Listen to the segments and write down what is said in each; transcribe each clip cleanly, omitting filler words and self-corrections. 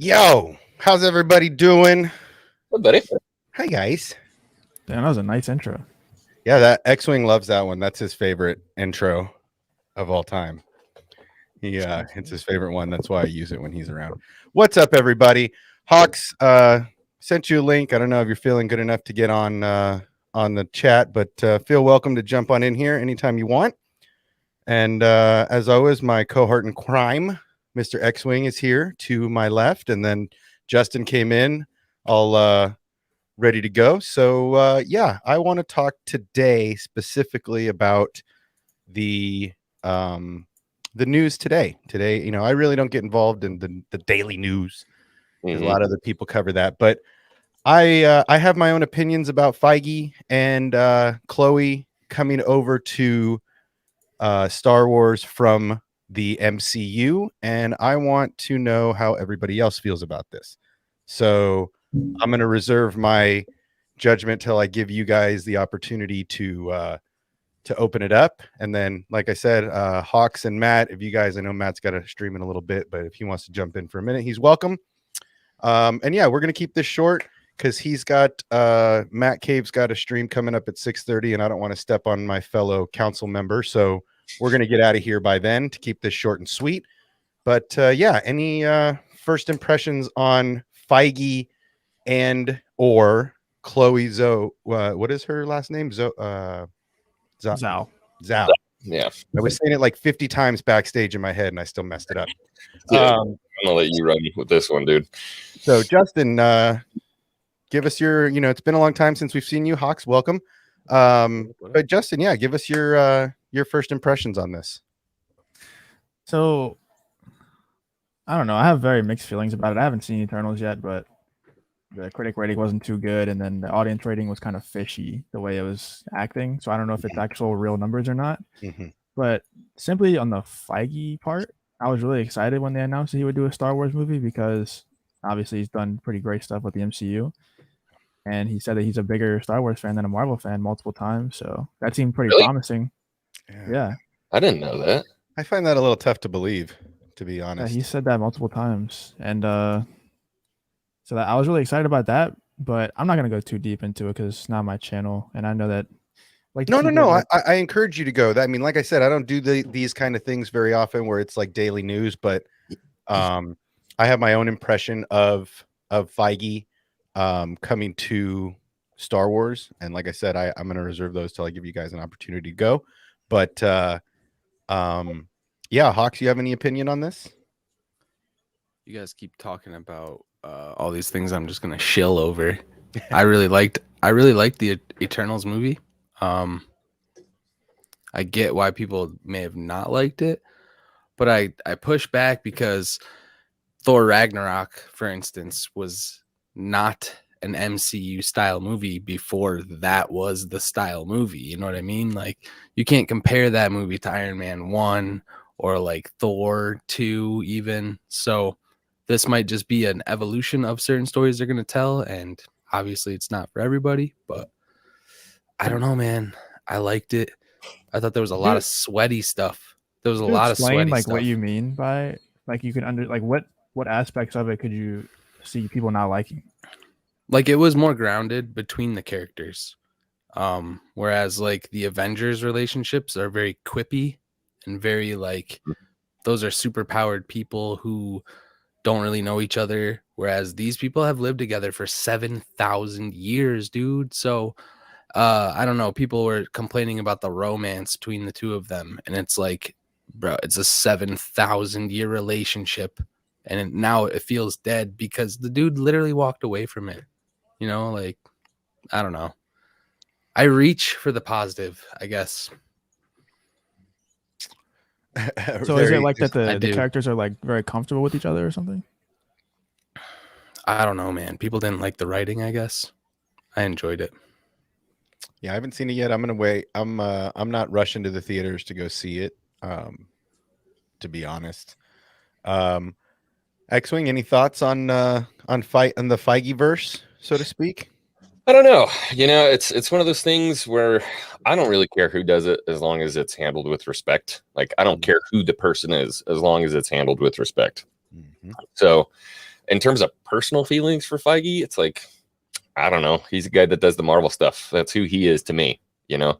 Yo, how's everybody doing? What, buddy? Hi, guys. Damn, that was a nice intro. Yeah, that X-Wing loves that one. That's his favorite intro of all time. It's his favorite one. That's why I use it when he's around. What's up, everybody? Hawks sent you a link. I don't know if you're feeling good enough to get on the chat, but feel welcome to jump on in here anytime you want. And as always, my cohort in crime, Mr. X-Wing, is here to my left, and then Justin came in all ready to go. So I want to talk today specifically about the news today. Today, I really don't get involved in the daily news because a lot of the people cover that, but I have my own opinions about Feige and Chloe coming over to Star Wars from the MCU, and I want to know how everybody else feels about this. So I'm going to reserve my judgment till I give you guys the opportunity to open it up. And then, like I said, Hawks and Matt, if you guys, I know Matt's got to stream in a little bit, but if he wants to jump in for a minute, he's welcome. And yeah, we're going to keep this short because he's got Matt Cave's got a stream coming up at 6:30, and I don't want to step on my fellow council member. So we're going to get out of here by then to keep this short and sweet. But any first impressions on Feige and or Chloe Zhao? What is her last name? Zhao. Yeah. I was saying it like 50 times backstage in my head, and I still messed it up. Yeah, I'm gonna let you run with this one, dude. So, Justin, give us your. It's been a long time since we've seen you. Hawks, welcome. But Justin, give us your first impressions on this. So, I don't know. I have very mixed feelings about it. I haven't seen Eternals yet, but the critic rating wasn't too good, and then the audience rating was kind of fishy the way it was acting. So I don't know if it's actual real numbers or not. Mm-hmm. But simply on the Feige part, I was really excited when they announced that he would do a Star Wars movie because obviously he's done pretty great stuff with the MCU. And he said that he's a bigger Star Wars fan than a Marvel fan multiple times. So that seemed pretty promising. Yeah. I didn't know that. I find that a little tough to believe, to be honest. Yeah, he said that multiple times. And so I was really excited about that. But I'm not going to go too deep into it because it's not my channel. And I know that. No. I encourage you to go. I mean, like I said, I don't do these kind of things very often where it's like daily news. But I have my own impression of Feige coming to Star Wars, and like I said, I'm going to reserve those till I give you guys an opportunity to go. But Hawks, you have any opinion on this? You guys keep talking about all these things I'm just gonna shill over. I really liked the Eternals movie. I get why people may have not liked it, but I push back because Thor Ragnarok, for instance, was not an MCU style movie before that was the style movie. You know what I mean? Like, you can't compare that movie to Iron Man 1 or like Thor 2 even. So this might just be an evolution of certain stories they're going to tell. And obviously it's not for everybody, but I don't know, man. I liked it. I thought there was a lot of sweaty stuff. There was a lot of sweaty like stuff. What you mean by like you can what aspects of it could you see people not liking? Like, it was more grounded between the characters. Whereas like the Avengers relationships are very quippy and very like, those are super powered people who don't really know each other. Whereas these people have lived together for 7,000 years, dude. So I don't know. People were complaining about the romance between the two of them. And it's like, bro, it's a 7,000-year relationship. And now it feels dead because the dude literally walked away from it. You know, like, I don't know. I reach for the positive, I guess. So is it like that the characters are like very comfortable with each other or something? I don't know, man. People didn't like the writing, I guess. I enjoyed it. Yeah, I haven't seen it yet. I'm gonna wait. I'm not rushing to the theaters to go see it. To be honest. X-Wing, any thoughts on the Feige verse, so to speak? I don't know. It's one of those things where I don't really care who does it as long as it's handled with respect. Like, I don't care who the person is as long as it's handled with respect. Mm-hmm. So in terms of personal feelings for Feige, it's like, I don't know. He's a guy that does the Marvel stuff. That's who he is to me, you know.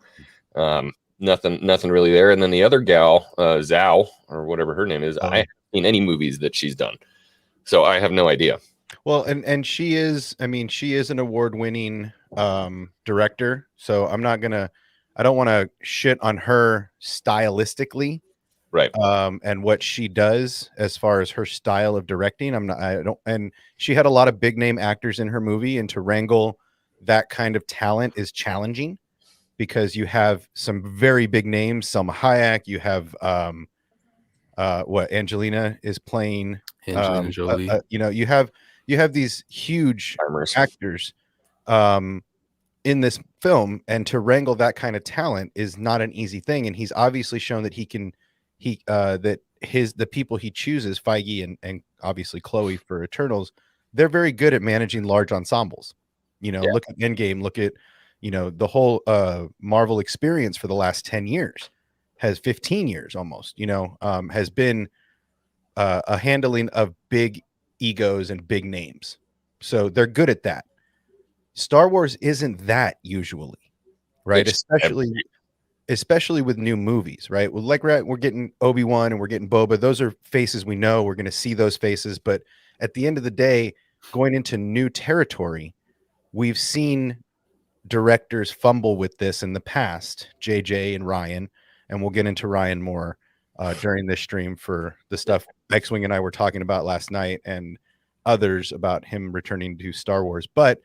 Nothing really there. And then the other gal, Zhao or whatever her name is, I haven't seen any movies that she's done, so I have no idea. Well, and she is, I mean, she is an award-winning director, so I don't want to shit on her stylistically, Right. And what she does as far as her style of directing. And she had a lot of big name actors in her movie, and to wrangle that kind of talent is challenging because you have some very big names, Selma Hayek, you have what Angelina is playing, Angelina Jolie. you know, you have these huge actors in this film, and to wrangle that kind of talent is not an easy thing. And he's obviously shown that the people he chooses, Feige and obviously Chloe for Eternals, they're very good at managing large ensembles. You know, look at Endgame, look at, you know, the whole Marvel experience for the last 10 years, has 15 years almost, you know, has been a handling of big egos and big names. So they're good at that. Star Wars isn't that usually, right? Especially with new movies, right? Well, like we're getting Obi-Wan and we're getting Boba. Those are faces we know. We're going to see those faces. But at the end of the day, going into new territory, we've seen directors fumble with this in the past, JJ and Ryan, and we'll get into Ryan more during this stream for the stuff X-Wing and I were talking about last night, and others about him returning to Star Wars. But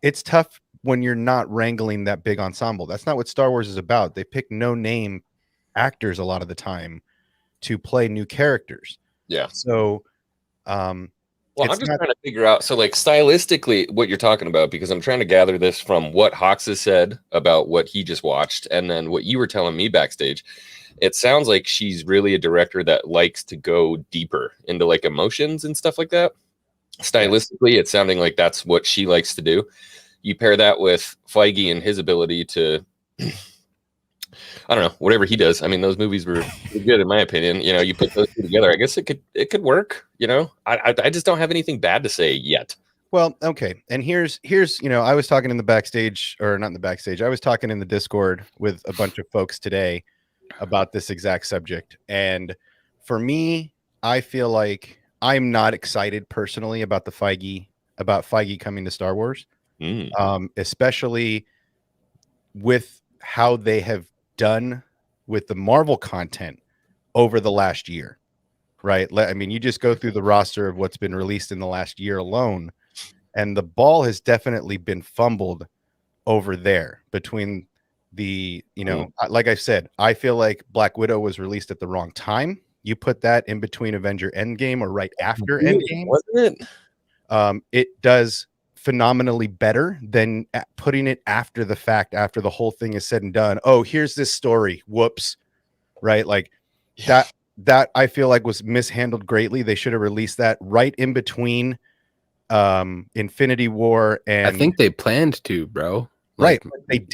it's tough when you're not wrangling that big ensemble. That's not what Star Wars is about. They pick no-name actors a lot of the time to play new characters. Yeah. So, well, I'm just trying to figure out. So, like, stylistically, what you're talking about, because I'm trying to gather this from what Hawks has said about what he just watched, and then what you were telling me backstage. It sounds like she's really a director that likes to go deeper into like emotions and stuff like that. Stylistically, it's sounding like that's what she likes to do. You pair that with Feige and his ability to, I don't know, whatever he does. I mean, those movies were good in my opinion. You know, you put those two together, I guess it could work. You know, I just don't have anything bad to say yet. Well, okay. And here's, you know, I was talking in the backstage, or not in the backstage. I was talking in the Discord with a bunch of folks today about this exact subject. And for me, I feel like I'm not excited personally about Feige coming to Star Wars, especially with how they have done with the Marvel content over the last year, right? I mean, you just go through the roster of what's been released in the last year alone, and the ball has definitely been fumbled over there between the, you know, like I said, I feel like Black Widow was released at the wrong time. You put that in between Avenger Endgame or right after Endgame, wasn't it? It does phenomenally better than putting it after the fact, after the whole thing is said and done. Oh, here's this story. Whoops. Right? Like that I feel like was mishandled greatly. They should have released that right in between Infinity War and I think they planned to, bro. Right.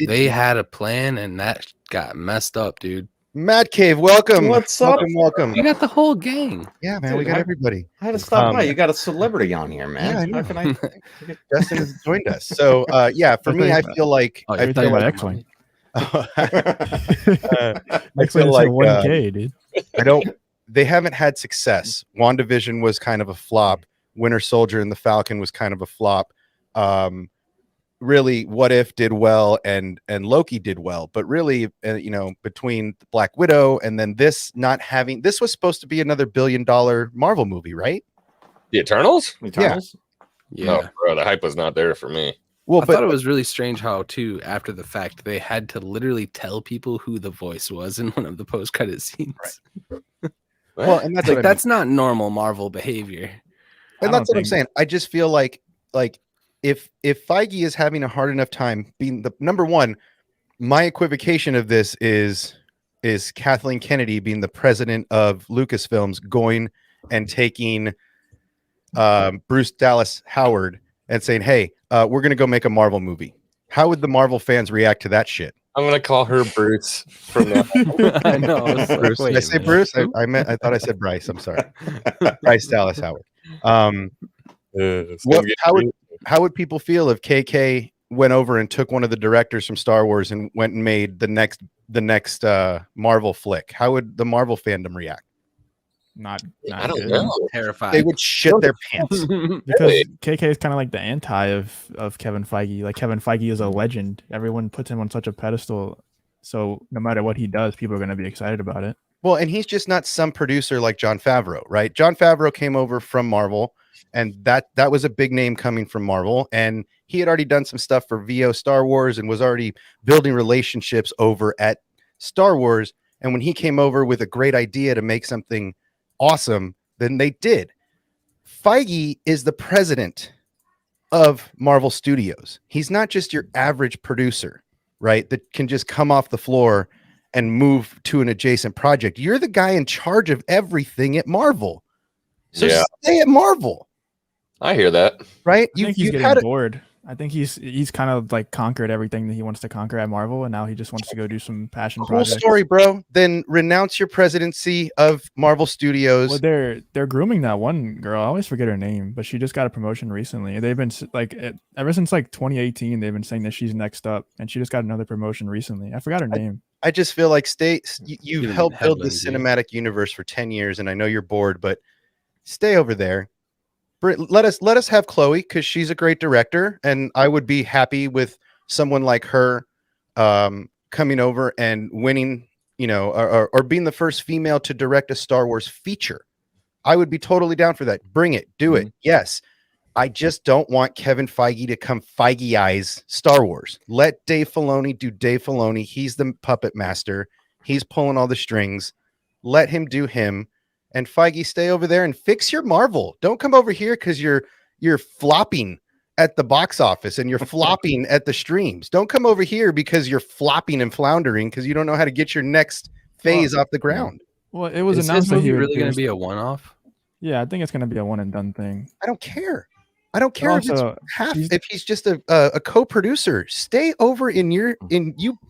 They had a plan and that got messed up, dude. Matt Cave, welcome. What's up? Welcome. You got the whole gang. Yeah, man, Dude, we got everybody. I had to stop by. You got a celebrity on here, man. Yeah, I know. How can I? Justin has joined us. So, yeah, for me, I feel like Oh, you're talking about X-Wing. I feel like 1K, dude. They haven't had success. WandaVision was kind of a flop. Winter Soldier and the Falcon was kind of a flop. Really, What If did well, and Loki did well, but really, you know, between Black Widow and then this was supposed to be another $1 billion Marvel movie, right? The Eternals? Eternals? Yeah. No, bro, the hype was not there for me. Well, I thought it was really strange how, too, after the fact, they had to literally tell people who the voice was in one of the post-credit scenes. Right. Well, and that's like, that's not normal Marvel behavior. And that's what I'm saying. I just feel like if Feige is having a hard enough time being the number one, my equivocation of this is Kathleen Kennedy being the president of Lucasfilms going and taking Bruce Dallas Howard and saying, hey, we're going to go make a Marvel movie. How would the Marvel fans react to that shit? I'm going to call her Bruce from now. I know. I was like, Bruce. wait Did I say a minute. Bruce? I thought I said Bryce. I'm sorry. Bryce Dallas Howard. How would people feel if KK went over and took one of the directors from Star Wars and went and made the next Marvel flick? How would the Marvel fandom react? Not I don't good. know. Terrified. They would shit their pants. Because KK is kind of like the anti of Kevin Feige. Like Kevin Feige is a legend. Everyone puts him on such a pedestal. So no matter what he does, people are going to be excited about it. Well, and he's just not some producer like Jon Favreau, right? Jon Favreau came over from Marvel, and that was a big name coming from Marvel, and he had already done some stuff for VO Star Wars and was already building relationships over at Star Wars. And when he came over with a great idea to make something awesome, then they did. Feige is the president of Marvel Studios. He's not just your average producer, right? That can just come off the floor and move to an adjacent project. You're the guy in charge of everything at Marvel. So stay at Marvel. I hear that. Right? I think he's getting bored. I think he's kind of like conquered everything that he wants to conquer at Marvel, and now he just wants to go do some passion cool projects. Story, bro. Then renounce your presidency of Marvel Studios. Well, they're grooming that one girl. I always forget her name, but she just got a promotion recently. They've been like ever since like 2018. They've been saying that she's next up, and she just got another promotion recently. I forgot her name. I just feel like you've helped build the cinematic universe for 10 years, and I know you're bored, but stay over there. Let us have Chloe, because she's a great director, and I would be happy with someone like her coming over and winning, or being the first female to direct a Star Wars feature. I would be totally down for that. Bring it, do it. Yes. I just don't want Kevin Feige to come Feige-ize Star Wars. Let Dave Filoni do Dave Filoni. He's the puppet master. He's pulling all the strings. Let him do him. And Feige, stay over there and fix your Marvel. Don't come over here because you're flopping at the box office and you're flopping at the streams. Don't come over here because you're flopping and floundering because you don't know how to get your next phase off the ground. Well, it was Is announced this that he movie was really going to be a one-off? Yeah, I think it's going to be a one and done thing. I don't care. I don't care if also, if he's just a co-producer. Stay over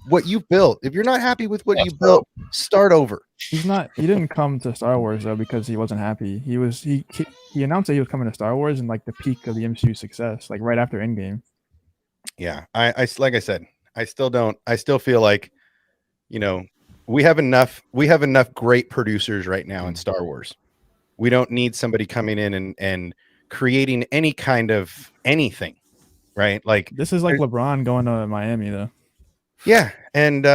what you've built. If you're not happy with what you built, start over. He didn't come to Star Wars though because he wasn't happy. He announced that he was coming to Star Wars in like the peak of the MCU success, like right after Endgame. Yeah, I like I said, I still feel like, we have enough great producers right now in Star Wars. We don't need somebody coming in and creating any kind of anything, right? Like this is like LeBron going to Miami though. Yeah, and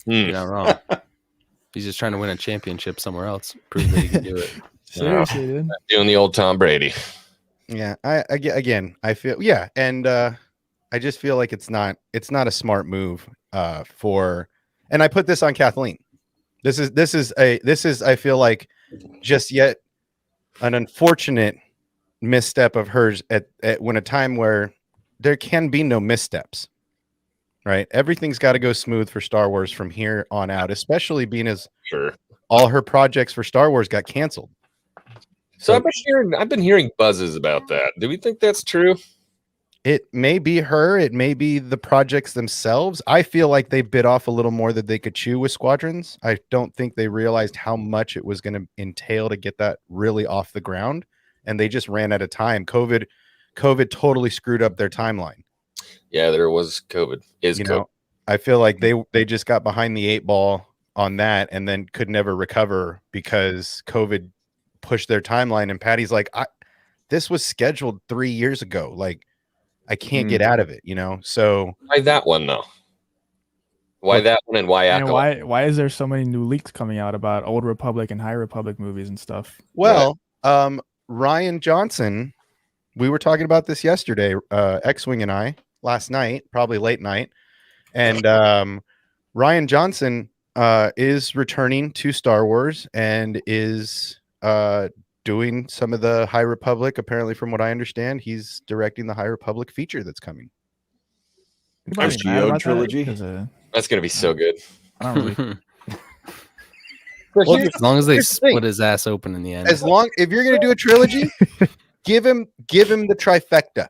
you're not wrong. He's just trying to win a championship somewhere else. Prove that he can do it. Seriously, dude. Doing the old Tom Brady. Yeah, I feel and I just feel like it's not a smart move and I put this on Kathleen. This is I feel like just yet an unfortunate misstep of hers at when a time where there can be no missteps, right? Everything's got to go smooth for Star Wars from here on out, especially being as all her projects for Star Wars got canceled. So I've been hearing buzzes about that. Do we think that's true? It may be her. It may be the projects themselves. I feel like they bit off a little more than they could chew with Squadrons. I don't think they realized how much it was going to entail to get that really off the ground. And they just ran out of time. COVID totally screwed up their timeline. Yeah, there was COVID. I feel like they just got behind the 8 ball on that and then could never recover because COVID pushed their timeline. And Patty's like, this was scheduled 3 years ago. Like, I can't get out of it, So why that one though? Why that one and why and why is there so many new leaks coming out about Old Republic and High Republic movies and stuff? Well, Ryan Johnson, we were talking about this yesterday, X-Wing and I, last night, probably late night. And Ryan Johnson is returning to Star Wars and is doing some of the High Republic. Apparently, from what I understand, he's directing the High Republic feature that's coming. MCU trilogy. That's going to be so good. I don't really... Well, as long as they split his ass open in the end. If you're going to do a trilogy, give him the trifecta.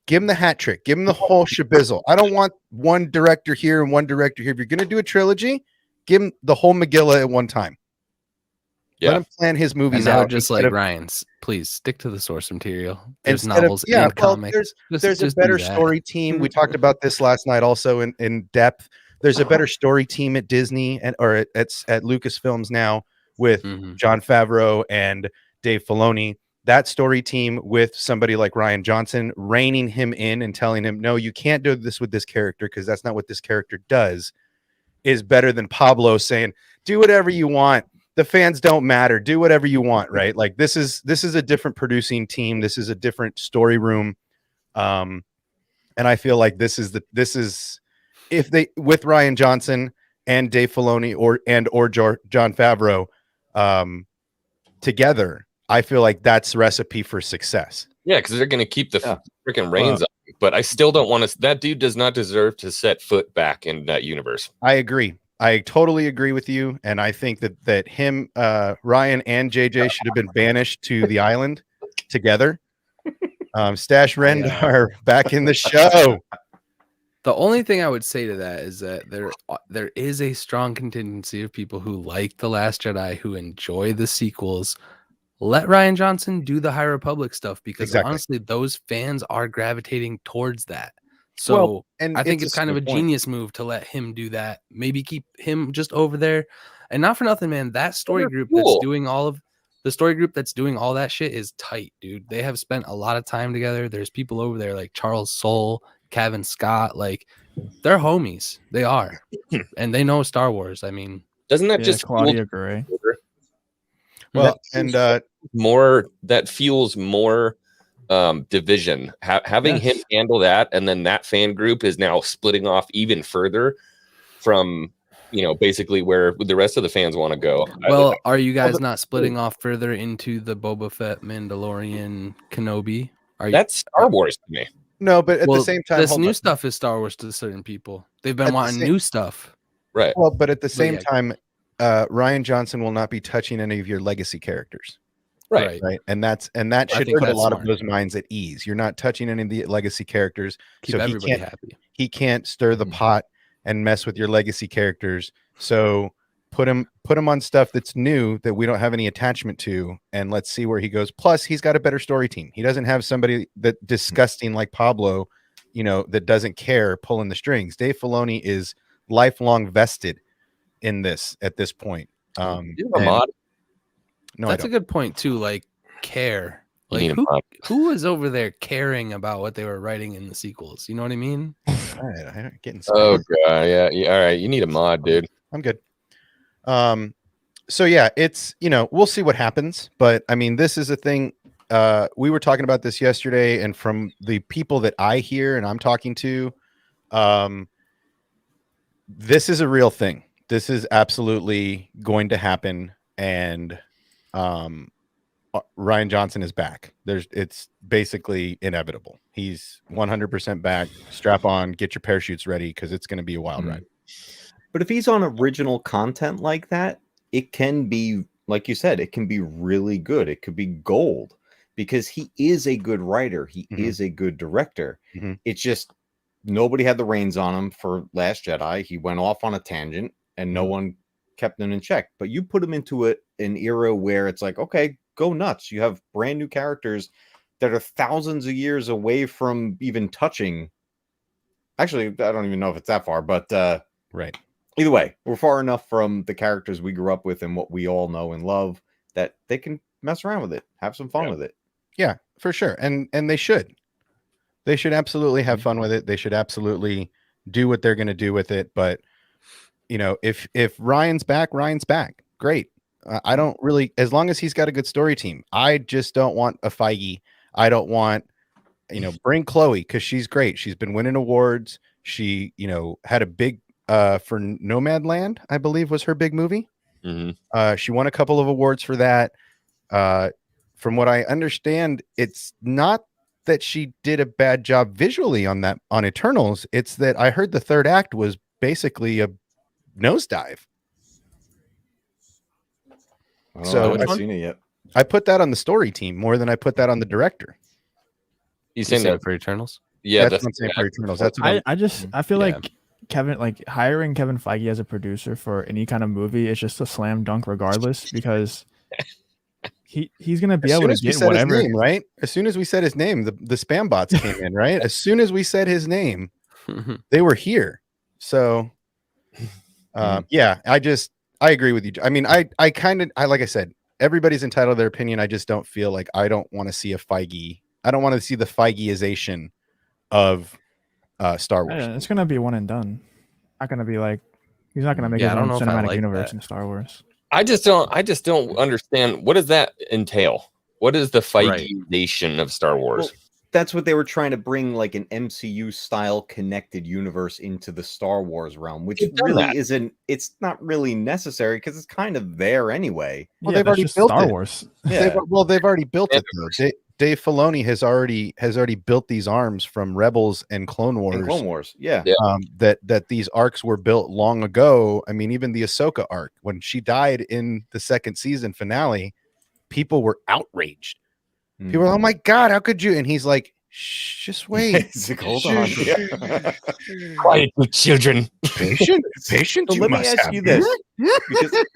Give him the hat trick. Give him the whole shabizzle. I don't want one director here and one director here. If you're going to do a trilogy, give him the whole Megillah at one time. Let him plan his movies and I out. would just like Ryan's. Please stick to the source material. There's instead novels of, yeah, and well, comics. there's a better story team. We talked about this last night also in depth. There's a better story team at Disney or at Lucasfilms now with Jon Favreau and Dave Filoni. That story team with somebody like Rian Johnson reining him in and telling him, no, you can't do this with this character because that's not what this character does, is better than Pablo saying, do whatever you want. The fans don't matter. Do whatever you want, right? Like this is a different producing team. This is a different story room. And I feel like this is if they, with Rian Johnson and Dave Filoni or Jon Favreau together, I feel like that's recipe for success. Yeah, because they're going to keep the freaking reins up. But I still don't want to. That dude does not deserve to set foot back in that universe. I agree. I totally agree with you, and I think that him, Ryan, and JJ should have been banished to the island together. Stash Rendar back in the show. The only thing I would say to that is that there is a strong contingency of people who like The Last Jedi, who enjoy the sequels. Let Rian Johnson do the High Republic stuff because honestly, those fans are gravitating towards that. So I think it's kind of a genius move to let him do that. Maybe keep him just over there. And not for nothing, man. That story group that's doing all of that shit is tight, dude. They have spent a lot of time together. There's people over there like Charles Soule, Kevin Scott, like they're homies. They are. And they know Star Wars. I mean, doesn't that just Claudia Gray? Well, and that fuels more division. Having him handle that, and then that fan group is now splitting off even further from basically where the rest of the fans want to go. Well, are you guys not splitting off further into the Boba Fett, Mandalorian, Kenobi? That's Star Wars to me. No, but at the same time, this new stuff is Star Wars to certain people. They've been wanting new stuff, right? Well, but at the same time, Rian Johnson will not be touching any of your legacy characters. Right. And that should put a lot of those minds at ease. You're not touching any of the legacy characters. Keep everybody happy. He can't stir the pot and mess with your legacy characters. So put him on stuff that's new that we don't have any attachment to, and let's see where he goes. Plus, he's got a better story team. He doesn't have somebody that disgusting like Pablo, that doesn't care pulling the strings. Dave Filoni is lifelong vested in this at this point. No, that's a good point too. Like care, like who was over there caring about what they were writing in the sequels? You know what I mean? All right, I'm getting. Oh god, yeah. All right, you need a mod, dude. I'm good. So yeah, it's we'll see what happens, but I mean, this is a thing. We were talking about this yesterday, and from the people that I hear and I'm talking to, this is a real thing. This is absolutely going to happen, and Rian Johnson is back. It's basically inevitable. He's 100% back. Strap on, get your parachutes ready, because it's going to be a wild ride. But if he's on original content like that, it can be, like you said, it can be really good. It could be gold because he is a good writer. He is a good director. It's just nobody had the reins on him for Last Jedi. He went off on a tangent and no one kept him in check. But you put him into an era where it's like, okay, go nuts. You have brand new characters that are thousands of years away from even touching. Actually, I don't even know if it's that far, but right. Either way, we're far enough from the characters we grew up with and what we all know and love that they can mess around with it, have some fun with it. Yeah, for sure. And they should. They should absolutely have fun with it. They should absolutely do what they're going to do with it. But, if Ryan's back, great. I don't really, as long as he's got a good story team. I just don't want a Feige. I don't want, bring Chloe because she's great. She's been winning awards. She, had a big, for Nomadland, I believe was her big movie. She won a couple of awards for that. From what I understand, it's not that she did a bad job visually on Eternals. It's that I heard the third act was basically a nosedive. So I haven't seen it yet. I put that on the story team more than I put that on the director. You saying that for Eternals? Yeah, that's what I'm saying for Eternals. That's what I feel like hiring Kevin Feige as a producer for any kind of movie is just a slam dunk regardless, because he's gonna be As able soon to as we get said his whatever. name, right? As soon as we said his name, the spam bots came in, right? As soon as we said his name, they were here. So, yeah, I agree with you. I mean, I like I said, everybody's entitled to their opinion. I just don't feel like I don't want to see a Feige. I don't want to see the Feigeization of Star Wars. It's gonna be one and done. Not gonna be like he's not gonna make Yeah, his I don't own know if I cinematic like universe that. in Star Wars. I just don't understand. What does that entail? What is the Feigeization of Star Wars? Well, that's what they were trying to bring, like an MCU style connected universe into the Star Wars realm, which They've done really that. isn't. It's not really necessary because it's kind of there anyway. Well, Yeah, they've that's already just built Star it. Wars. Yeah, They've already built it though. Dave Filoni has already built these arms from Rebels and Clone Wars. and Clone Wars. Yeah, Yeah. That these arcs were built long ago. I mean, even the Ahsoka arc, when she died in the second season finale, people were outraged. People were, oh my God, how could you? And he's like, shh, just wait. It's like, hold on. Yeah. Quiet, you children. Patient. So let me ask you this, because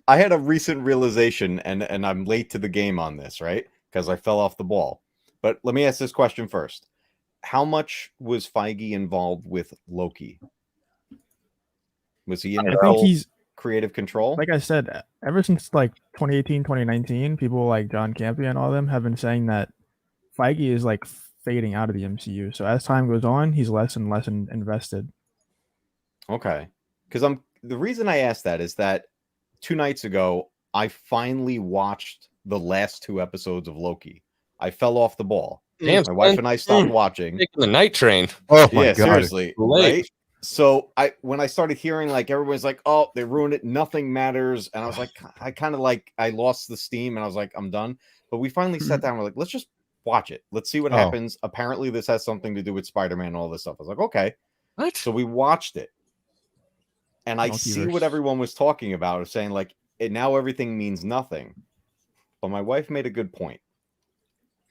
I had a recent realization, and I'm late to the game on this, right? Because I fell off the ball. But let me ask this question first. How much was Feige involved with Loki? Was he in I think full he's creative control? like I said, ever since like 2018, 2019, people like John Campea and all of them have been saying that Feige is like fading out of the MCU. So as time goes on, he's less and less invested. Okay. Because the reason I asked that is that 2 nights ago, I finally watched the last 2 episodes of Loki. I fell off the ball. Damn, My wife and I stopped watching. Taking the night train. Oh my Yeah, God. seriously. Late. Right? So when I started hearing like everyone's like, oh, they ruined it, nothing matters. And I was like, I kind of like I lost the steam and I was like, I'm done. But we finally sat down, we're like, let's just watch it. Let's see what happens. Apparently, this has something to do with Spider-Man and all this stuff. I was like, okay. What? So we watched it. And I see what Multiverse. everyone was talking about, of saying like now everything means nothing. But my wife made a good point.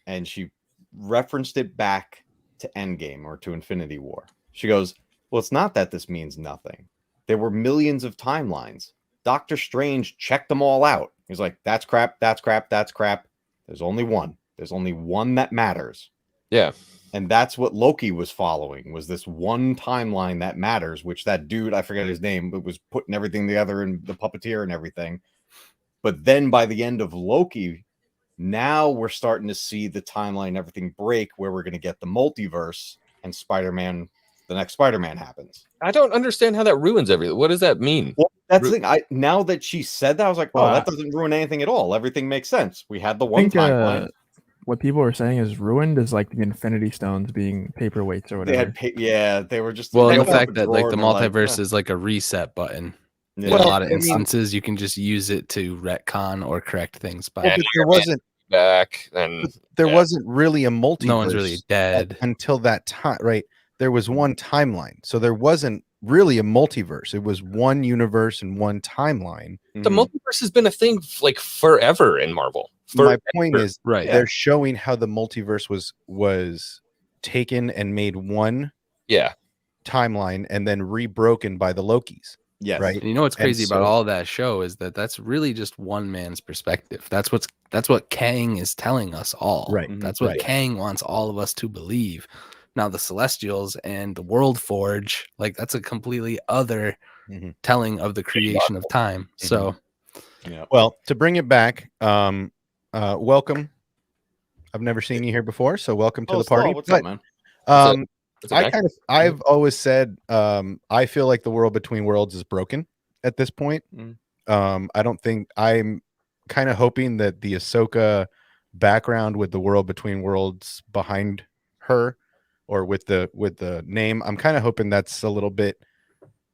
And she referenced it back to Endgame or to Infinity War. She goes, well, it's not that this means nothing. There were millions of timelines. Doctor Strange checked them all out. He's like, that's crap, that's crap, that's crap. There's only one. There's only one that matters. Yeah. And that's what Loki was following, was this one timeline that matters, which that dude, I forget his name, but was putting everything together and the puppeteer and everything. But then by the end of Loki, now we're starting to see the timeline, everything break, where we're going to get the multiverse and Spider-Man. The next Spider-Man happens. I don't understand how that ruins everything. What does that mean? Well, that's the thing. Now that she said that, I was like, oh, that doesn't ruin anything at all. Everything makes sense. We had the one timeline. What people are saying is ruined is like the Infinity Stones being paperweights or whatever. They were just The fact that like the multiverse is like a reset button. Yeah. In a lot of instances, you can just use it to retcon or correct things by. Well, there wasn't back, and there wasn't really a multiverse. No one's really dead until that time, right? There was one timeline, so there wasn't really a multiverse. It was one universe and one timeline. The multiverse has been a thing like forever in Marvel. My point is, right? They're showing how the multiverse was taken and made one timeline and then rebroken by the Lokis. Yes. Right. And you know what's crazy about all that show is that that's really just one man's perspective. That's what Kang is telling us all. Right. That's what Kang wants all of us to believe. Now the Celestials and the World Forge, like that's a completely other telling of the creation of time. So, well, to bring it back, welcome. I've never seen you here before, so welcome to the party. What's up, man? I've always said I feel like the world between worlds is broken at this point. I don't think I'm kind of hoping that the Ahsoka background with the world between worlds behind her, or with the name, I'm kind of hoping that's a little bit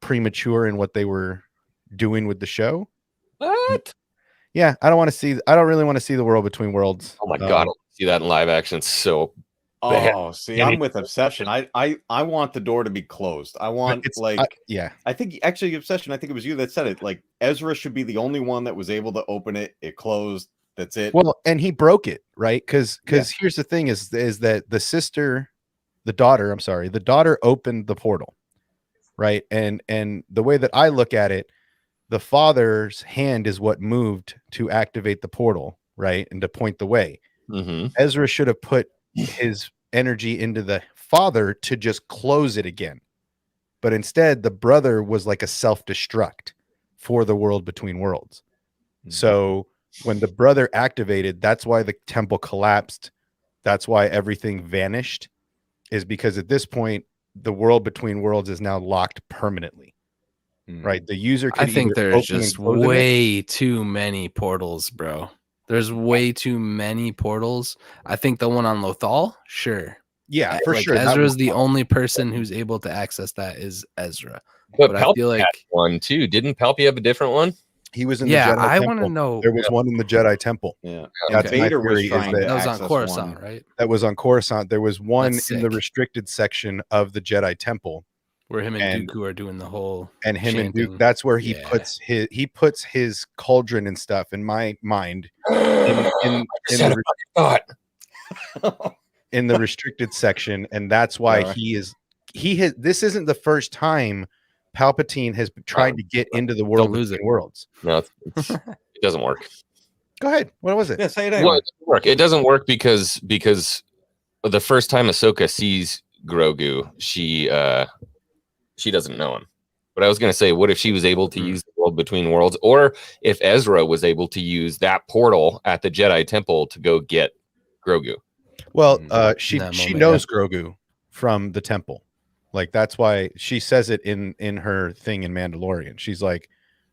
premature in what they were doing with the show. What? Yeah, I don't really want to see the world between worlds. Oh my God, I see that in live action. So oh, see, I'm with Obsession. I want the door to be closed. I want I think actually Obsession, I think it was you that said it. Like Ezra should be the only one that was able to open it. It closed. That's it. Well, and he broke it, right? Because here's the thing is that the daughter opened the portal, right? And the way that I look at it, the father's hand is what moved to activate the portal, right? And to point the way. Mm-hmm. Ezra should have put his energy into the father to just close it again. But instead, the brother was like a self-destruct for the world between worlds. So when the brother activated, that's why the temple collapsed. That's why everything vanished, is because at this point, the world between worlds is now locked permanently. Right? The user could I think either there's open and just close it. way too many portals, bro. There's way too many portals. I think the one on Lothal, sure. Yeah, for Like sure. That Ezra's was the only person who's able to access that is Ezra. But I Palpy feel had like one too. Didn't Palpy have a different one? he was in yeah, the Jedi I temple. want to know. There was one in the Jedi temple. Yeah. That's my Vader was theory, is trying that to That was on access Coruscant, one. right? that was on Coruscant. There was one That's in the sick. restricted section of the Jedi temple, Where him and And- Dooku are doing the whole and him and Duke. chanting. That's where he Yeah. puts his cauldron and stuff. In my mind, in Just had a the, fucking thought. in the restricted section, and that's why Alright. he has. This isn't the first time Palpatine has tried to get into the world lose between it. worlds. No, it doesn't work. Go ahead. What was it? Yeah, say it Well, anyway. it doesn't work. It doesn't work because the first time Ahsoka sees Grogu, she doesn't know him. But I was gonna say, what if she was able to use the world between worlds, or if Ezra was able to use that portal at the Jedi Temple to go get Grogu? Well, Mm. she That she moment, knows Grogu from the temple. Like that's why she says it in her thing in Mandalorian. She's like,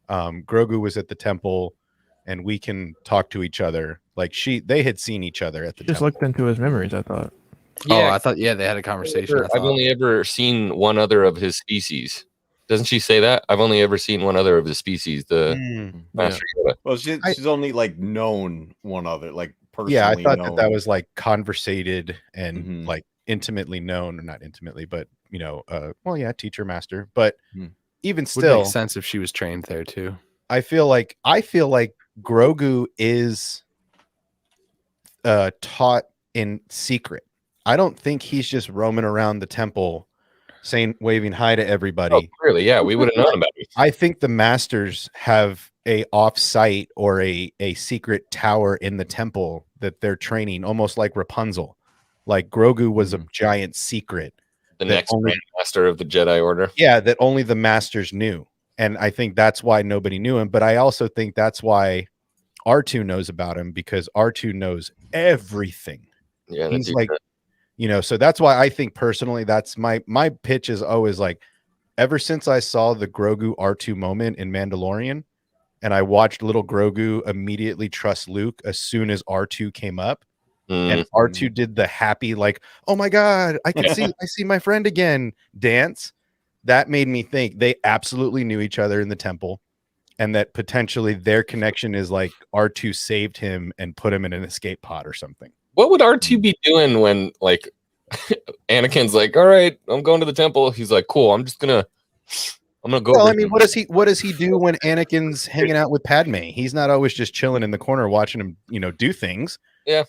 Grogu was at the temple, and we can talk to each other. Like they had seen each other at the Just temple. looked into his memories, I thought. Oh, I thought they had a conversation. I've only ever seen one other of his species. Doesn't she say that? I've only ever seen one other of his species, the Master Yoda. Well, she's only like known one other, like personally. Yeah, I thought known. that was like conversated and Mhm. like intimately known, or not intimately, but well, yeah, teacher master. But even Would still, make sense if she was trained there too. I feel like Grogu is taught in secret. I don't think he's just roaming around the temple waving hi to everybody. Oh, clearly, yeah, we would have known about it. I think the masters have a off-site or a secret tower in the temple that they're training, almost like Rapunzel. Like Grogu was a giant secret. The that next only- Grand Master of the Jedi Order. Yeah, that only the masters knew. And I think that's why nobody knew him. But I also think that's why R2 knows about him, because R2 knows everything. Yeah, He's like, so that's why I think personally, that's my pitch is always like, ever since I saw the Grogu R2 moment in Mandalorian, and I watched little Grogu immediately trust Luke as soon as R2 came up, and R2 did the happy, like, oh my God, I see my friend again dance. That made me think they absolutely knew each other in the temple, and that potentially their connection is like R2 saved him and put him in an escape pod or something. What would R2 be doing when like Anakin's like, all right, I'm going to the temple? He's like, cool, I'm gonna go. Well, I mean, what does he do when Anakin's hanging out with Padme? He's not always just chilling in the corner watching him, do things. Yeah.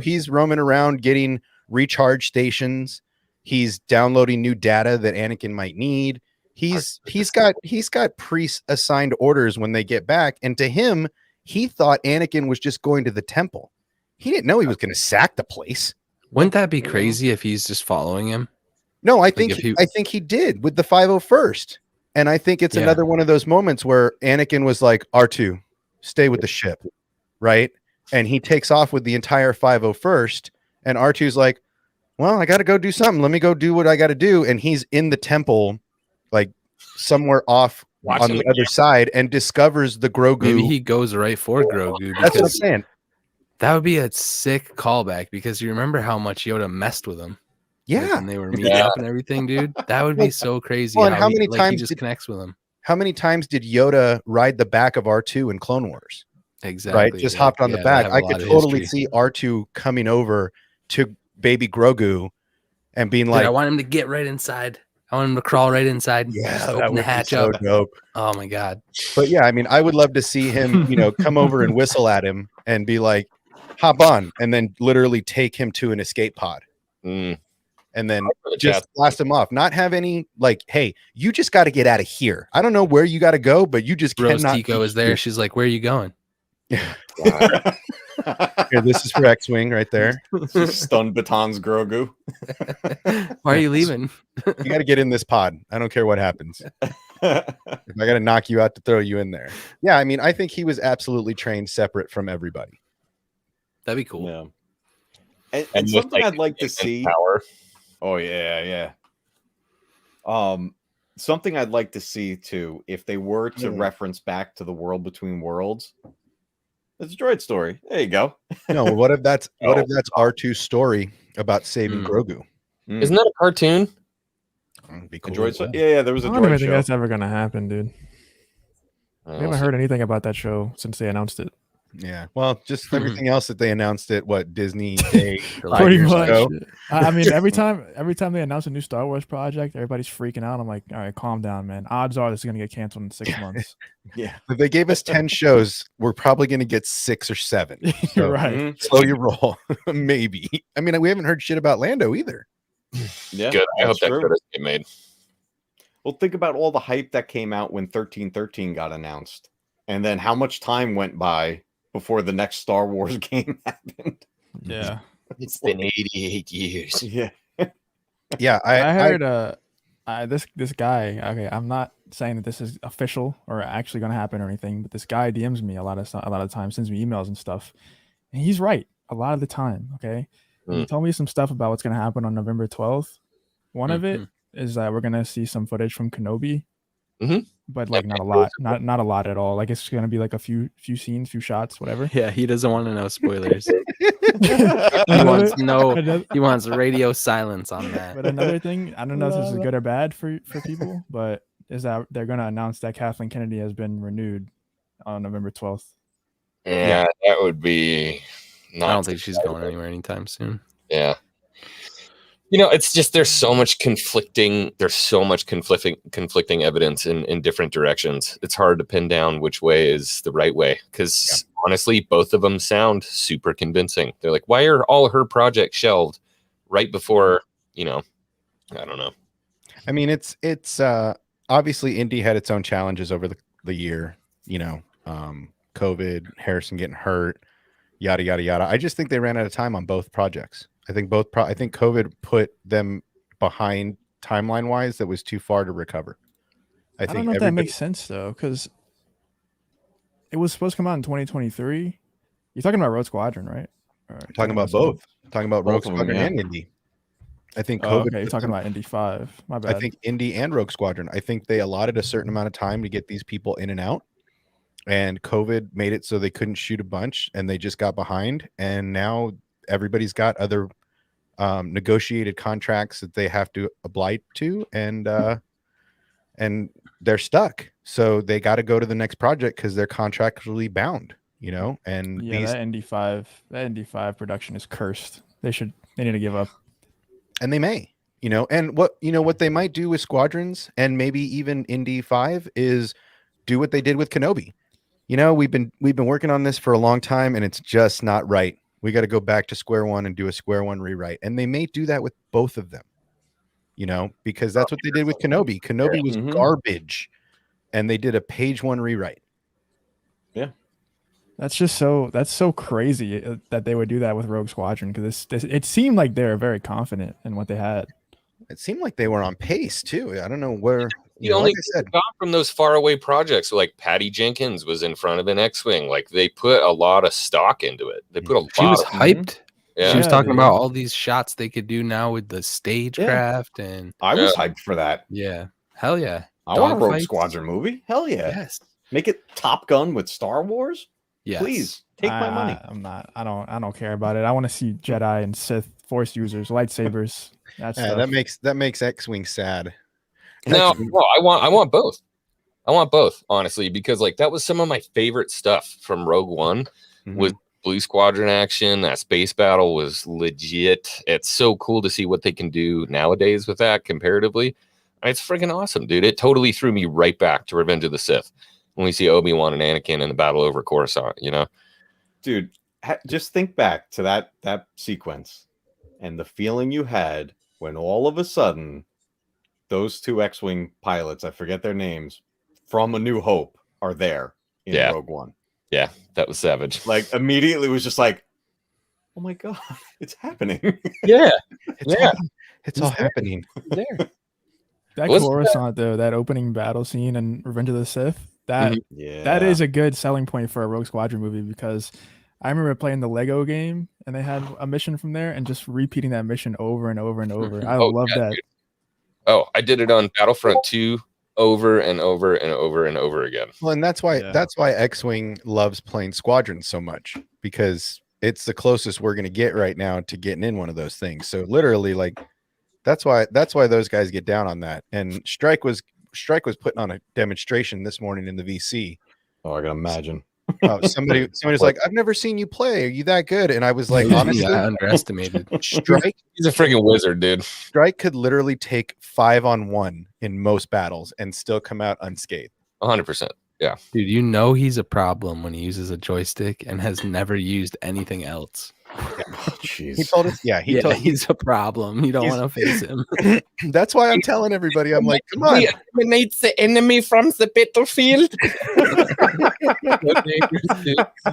He's roaming around getting recharge stations. He's downloading new data that Anakin might need. He's got pre-assigned orders when they get back, and to him, he thought Anakin was just going to the temple. He didn't know he was going to sack the place. Wouldn't that be crazy if he's just following him? No, I think he did with the 501st. And I think it's another one of those moments where Anakin was like, R2, stay with the ship, right? And he takes off with the entire 501st, and R2's like, well, I got to go do something. Let me go do what I got to do. And he's in the temple, like somewhere off on the other side, and discovers the Grogu. Maybe he goes right for Grogu. That's what I'm saying. That would be a sick callback, because you remember how much Yoda messed with him. Yeah. Like when they were meeting up and everything, dude. That would be so crazy. Well, and how many he times just connects with him? How many times did Yoda ride the back of R2 in Clone Wars? Exactly. Right? Just hopped on the back. I could totally see R2 coming over to baby Grogu and being like, I want him to get right inside. I want him to crawl right inside. Yeah, just that open the would hatch be so up. dope. Oh my God. But yeah, I mean, I would love to see him, come over and whistle at him and be like, hop on, and then literally take him to an escape pod. And then just blast him off. Not have any like, hey, you just got to get out of here. I don't know where you got to go, but you just Rose cannot. Tico is there. She's like, where are you going? Here, this is for X-wing right there. Stun batons Grogu. Why are you leaving? You got to get in this pod. I don't care what happens. If I got to knock you out to throw you in there. Yeah, I mean, I think he was absolutely trained separate from everybody. That'd be cool. Yeah. And And with, something like, I'd like to immense see. power. Oh yeah. Something I'd like to see too, if they were to reference back to the World Between Worlds. It's a droid story. There you go. No, what if that's R2's story about saving Grogu? Isn't that a cartoon? It'd be A cool. droid yeah, there was I a don't even droid think show. that's ever gonna happen, dude. We haven't heard anything about that show since they announced it. Yeah, well, just everything else that they announced at Disney Day 5 Pretty years much. ago. I mean, every time they announce a new Star Wars project, everybody's freaking out. I'm like, all right, calm down, man. Odds are this is gonna get canceled in 6 months. Yeah. If they gave us 10 shows, we're probably going to get 6 or 7. So Right. slow your roll. Maybe. I mean, we haven't heard shit about Lando either. Yeah. Good. I hope that's that true. show doesn't get made. Well, think about all the hype that came out when 1313 got announced. And then how much time went by before the next Star Wars game happened. Yeah. It's been 88 years. Yeah. Yeah, I heard this guy. Okay, I'm not saying that this is official or actually going to happen or anything, but this guy DMs me a lot of times, sends me emails and stuff, and he's right a lot of the time. Okay, and he told me some stuff about what's going to happen on November 12th. One of it is that we're going to see some footage from Kenobi, but like not a lot, not a lot at all. Like it's going to be like a few scenes, few shots, whatever. Yeah, he doesn't want to know spoilers. He wants radio silence on that. But another thing, I don't know if this is good or bad for people, but is that they're going to announce that Kathleen Kennedy has been renewed on November 12th. Yeah, that would be. I don't think she's going anywhere anytime soon. Yeah. You know, it's just there's so much conflicting evidence in different directions. It's hard to pin down which way is the right way because honestly, both of them sound super convincing. They're like, why are all her projects shelved right before, I don't know. I mean, it's obviously Indy had its own challenges over the year, COVID, Harrison getting hurt, yada, yada, yada. I just think they ran out of time on both projects. I think I think COVID put them behind timeline wise. That was too far to recover. I don't know if that makes sense though, because it was supposed to come out in 2023. You're talking about Rogue Squadron, right? I'm talking about both. I'm talking about Rogue Squadron and Indy. I think COVID. Okay, you're talking about Indy 5. My bad. I think Indy and Rogue Squadron. I think they allotted a certain amount of time to get these people in and out. And COVID made it so they couldn't shoot a bunch and they just got behind. And now everybody's got other negotiated contracts that they have to abide to. And they're stuck. So they got to go to the next project because they're contractually bound, and that Indy 5 production is cursed. They need to give up. And they may, and what they might do with Squadrons and maybe even Indy 5 is do what they did with Kenobi. We've been working on this for a long time and it's just not right. We got to go back to square one and do a square one rewrite. And they may do that with both of them, because that's what they did with Kenobi. Kenobi was garbage and they did a page 1 rewrite. Yeah. That's so crazy that they would do that with Rogue Squadron because it seemed like they were very confident in what they had. It seemed like they were on pace too. I don't know where. The only thing got from those faraway projects, like Patty Jenkins was in front of an X-wing. Like they put a lot of stock into it. They put a lot. She was hyped. Yeah. She was talking about all these shots they could do now with the stagecraft, and I was hyped for that. Yeah, hell yeah! I want a Rogue Squadron movie. Hell yeah! Yes, make it Top Gun with Star Wars. Yes. Please take my money. I don't care about it. I want to see Jedi and Sith Force users, lightsabers. That makes X-wing sad. No, I want both. I want both, honestly, because like that was some of my favorite stuff from Rogue One. Was Blue Squadron action. That space battle was legit. It's so cool to see what they can do nowadays with that comparatively. It's freaking awesome, dude. It totally threw me right back to Revenge of the Sith when we see Obi-Wan and Anakin in the battle over Coruscant, Dude, just think back to that sequence and the feeling you had when all of a sudden those 2 X-Wing pilots, I forget their names, from A New Hope are there in Rogue One. Yeah, that was savage. Like immediately was just like, oh my god, it's happening. Yeah, It's all happening. there. That What's Coruscant though, that opening battle scene in Revenge of the Sith, that Yeah, that is a good selling point for a Rogue Squadron movie because I remember playing the Lego game and they had a mission from there and just repeating that mission over and over and over. I love that. Dude. Oh, I did it on Battlefront 2 over and over and over and over again. Well, and that's why X-Wing loves playing Squadrons so much, because it's the closest we're going to get right now to getting in one of those things. So literally, like, that's why those guys get down on that. And Strike was putting on a demonstration this morning in the VC. Oh, I can imagine. Somebody was like, I've never seen you play. Are you that good? And I was like, honestly, I underestimated. Strike, He's a freaking wizard, dude. Strike could literally take 5-on-1 in most battles and still come out unscathed. 100%. Yeah. Dude, you know he's a problem when he uses a joystick and has never used anything else. Jeez. He told us, He's a problem. You don't want to face him. that's why I'm telling everybody, I'm like, come on. He eliminates the enemy from the battlefield.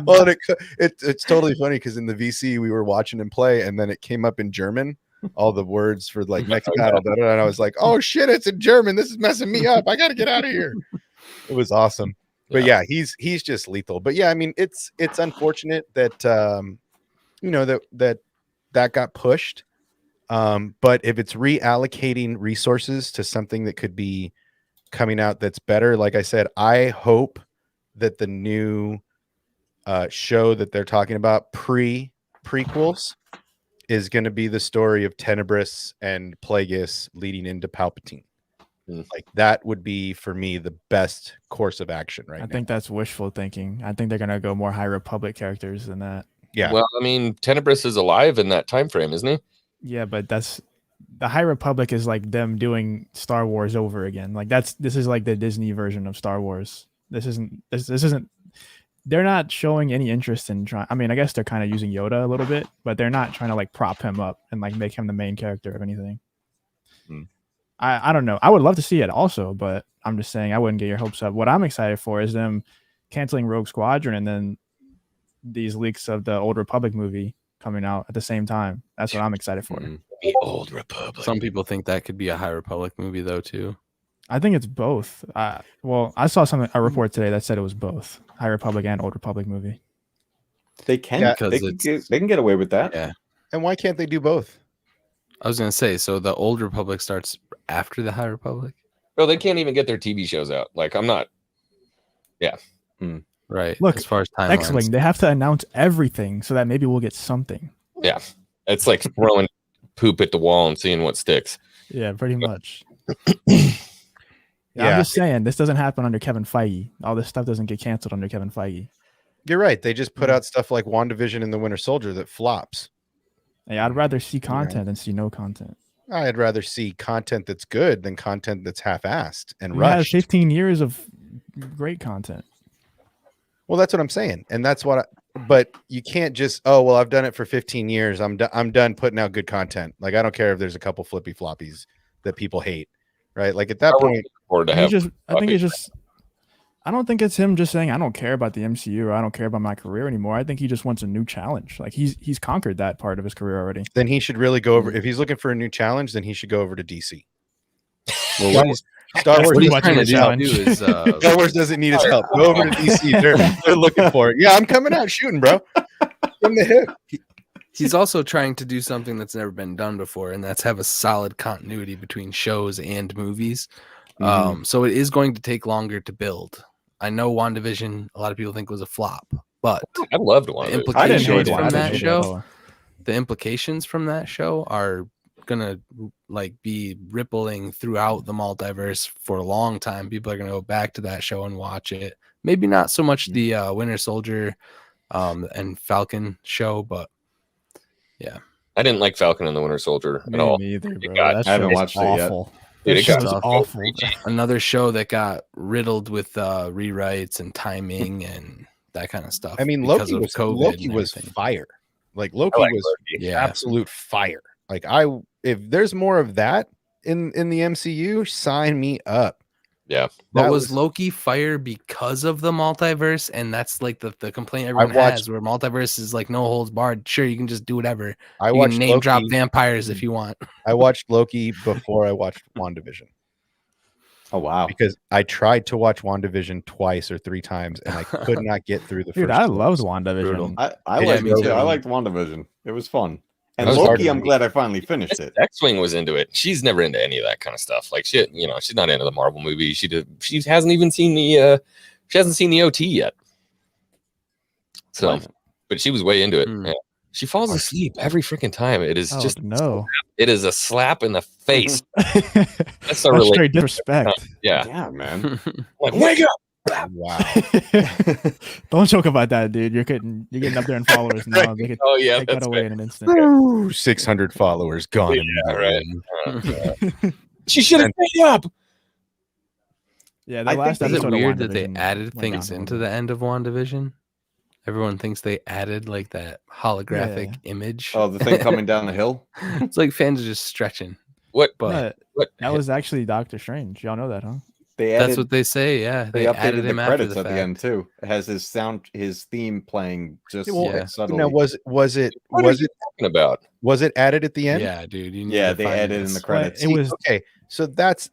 Well, it's totally funny because in the VC we were watching him play, and then it came up in German, all the words for like next battle, and I was like, oh shit, it's in German. This is messing me up. I got to get out of here. It was awesome. But yeah, he's just lethal. But yeah, I mean, it's unfortunate that that got pushed. But if it's reallocating resources to something that could be coming out that's better, like I said, I hope that the new show that they're talking about prequels is going to be the story of Tenebris and Plagueis leading into Palpatine. Like that would be for me the best course of action right now. I think that's wishful thinking. I think they're gonna go more High Republic characters than that. Yeah. Well, I mean, Tenebris is alive in that time frame, isn't he? Yeah, but that's the High Republic is like them doing Star Wars over again. Like this is like the Disney version of Star Wars. This isn't. They're not showing any interest in trying. I mean, I guess they're kind of using Yoda a little bit, but they're not trying to like prop him up and like make him the main character of anything. I don't know. I would love to see it also, but I'm just saying I wouldn't get your hopes up. What I'm excited for is them canceling Rogue Squadron and then these leaks of the Old Republic movie coming out at the same time. That's what I'm excited for. The Old Republic. Some people think that could be a High Republic movie though too. I think it's both. Well, I saw a report today that said it was both High Republic and Old Republic movie. They can, because they can get away with that. Yeah. And why can't they do both? I was gonna say, so the Old Republic starts after the High Republic. Bro, they can't even get their TV shows out. Like, I'm not. Yeah. Right. Look, as far as timelines. X-Wing, they have to announce everything so that maybe we'll get something. Yeah. It's like throwing poop at the wall and seeing what sticks. Yeah, pretty much. Yeah. I'm just saying, this doesn't happen under Kevin Feige. All this stuff doesn't get canceled under Kevin Feige. You're right. They just put out stuff like WandaVision and The Winter Soldier that flops. Hey, I'd rather see content than see no content. I'd rather see content that's good than content that's half-assed and We had rushed. 15 years of great content. Well, that's what I'm saying, and that's what. But you can't just, oh well, I've done it for 15 years. I'm done putting out good content. Like I don't care if there's a couple flippy floppies that people hate, right? Like at that point, I don't think it's him just saying I don't care about the MCU or I don't care about my career anymore. I think he just wants a new challenge. Like he's conquered that part of his career already. Then he should really go over. If he's looking for a new challenge, then he should go over to DC. Well, Star Wars too much of a challenge. Star Wars doesn't need his help. Go over to DC. They're looking for it. Yeah, I'm coming out shooting, bro. From the hip. He's also trying to do something that's never been done before, and that's have a solid continuity between shows and movies. So it is going to take longer to build. I know WandaVision, a lot of people think was a flop, but I loved one. The implications from that show are gonna like be rippling throughout the multiverse for a long time. People are gonna go back to that show and watch it. Maybe not so much the Winter Soldier and Falcon show, but yeah. I didn't like Falcon and the Winter Soldier at all. Me either, bro. I haven't watched it yet. Dude, it got awful. Another show that got riddled with rewrites and timing and that kind of stuff. I mean, Loki was fire. Like Loki was absolute fire. Like if there's more of that in the MCU, sign me up. Yeah. But That was Loki fired because of the multiverse? And that's like the complaint everyone watched- has, where multiverse is like no holds barred. Sure, you can just do whatever. I You watched can name drop Loki. vampires if you want. I watched Loki before I watched WandaVision Oh wow. because I tried to watch WandaVision twice or 3 times and I could not get through the Dude, first. I 2 loved episodes. WandaVision. I Yeah, liked me it too. too. I liked WandaVision. It was fun. And It was hard Loki, to I'm read. glad I finally finished it. X-Wing was into it. She's never into any of that kind of stuff. Like shit, she's not into the Marvel movie. She hasn't even seen the OT yet. So, What? but she was way into it. Hmm. Yeah. She falls asleep every freaking time. It is just no. it is a slap in the face. That's That's a really straight disrespect. yeah. Yeah, man. Like, wake up. Wow. Don't joke about that, dude. You're getting up there in followers now. They could Oh yeah, take that that's away right. in an instant. Ooh, 600 followers gone. Yeah, right. immediately. She should have stayed up. Yeah, I the think last it's Is it episode of weird that they WandaVision added went things down into a the little end of WandaVision? Everyone thinks they added like that holographic image. Oh, the thing coming down the hill. It's like fans are just stretching. What? bit. But What? That was actually Doctor Strange. Y'all know that, huh? They that's added. what they say. Yeah, They they added updated the him after credits the at fact. the end too. It has his theme playing just Yeah. subtly. Now, was it What are you talking about? was it added at the end? Yeah, dude. You need Yeah, to they find added in this. the credits. It was Okay, so that's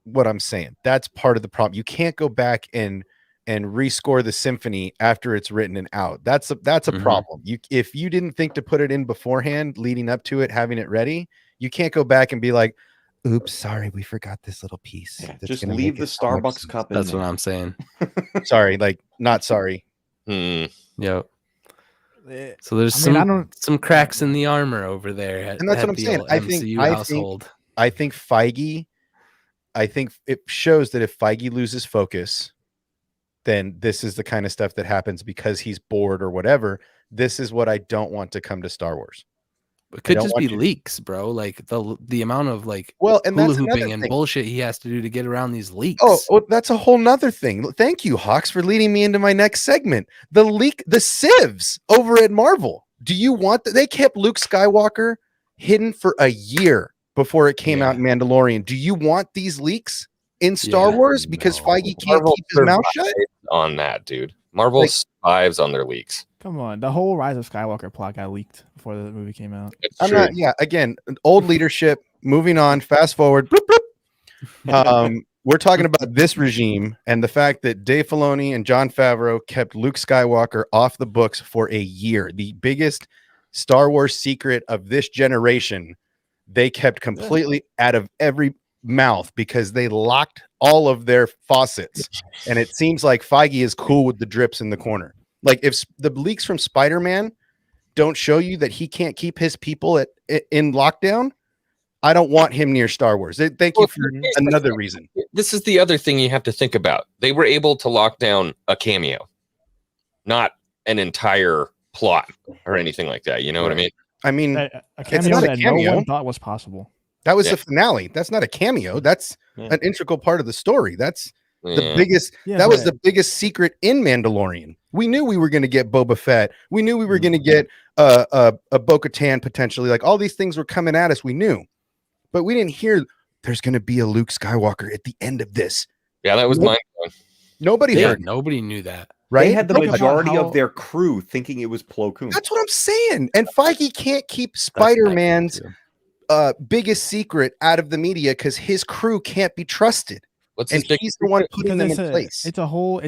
what I'm saying. That's part of the problem. You can't go back and rescore the symphony after it's written and out. That's a Mhm. problem. If you didn't think to put it in beforehand, leading up to it, having it ready, you can't go back and be like, "Oops, sorry, we forgot this little piece." Yeah, that's just gonna leave make the it so much Starbucks sense." cup in That's there. what I'm saying. Sorry, like not sorry. Hmm. Yep. eh, So there's I mean, I don't. some cracks in the armor over there at, And that's at what I'm the saying. old I think- MCU I think- household. I think Feige, I think it shows that if Feige loses focus, then this is the kind of stuff that happens because he's bored or whatever. This is what I don't want to come to Star Wars. It could don't just want be you to- leaks, bro. Like the amount of like Well, and hula that's another hooping and thing. bullshit he has to do to get around these leaks. Oh, that's a whole nother thing. Thank you, Hawks, for leading me into my next segment. The sieves over at Marvel. Do you want that? They kept Luke Skywalker hidden for a year before it came out in Mandalorian. Do you want these leaks in Star Yeah, Wars? Because no. Feige can't Marvel keep his mouth shut? survives on that, dude. Marvel Like- survives on their leaks. Come on, the whole Rise of Skywalker plot got leaked before the movie came out. It's I'm true. not. Yeah, again, old leadership. Moving on. Fast forward. Bloop, bloop. We're talking about this regime and the fact that Dave Filoni and Jon Favreau kept Luke Skywalker off the books for a year. The biggest Star Wars secret of this generation, they kept completely out of every mouth because they locked all of their faucets. And it seems like Feige is cool with the drips in the corner. Like if the leaks from Spider-Man don't show you that he can't keep his people in lockdown, I don't want him near Star Wars. Thank you Well, for here's the another thing. reason. This is the other thing you have to think about. They were able to lock down a cameo, not an entire plot or anything like that. You know what I mean? I mean, A It's cameo not a that cameo. no one thought was possible. that was Yeah. the finale. That's not a cameo. That's Yeah. an integral part of the story. That's the Yeah. biggest. Yeah, that was but- the biggest secret in Mandalorian. We knew we were going to get Boba Fett. We knew we were going to get a Bo-Katan potentially. Like all these things were coming at us. We knew, but we didn't hear there's going to be a Luke Skywalker at the end of this. Yeah, that was Nope. mind blowing. Nobody Yeah, heard, nobody knew that. right? They had the Think about majority how- of their crew thinking it was Plo Koon. That's what I'm saying. And Feige can't keep That's what I think, Spider-Man's too. biggest secret out of the media because his crew can't be trusted. What's And his big he's the one secret? putting Because them in place. it's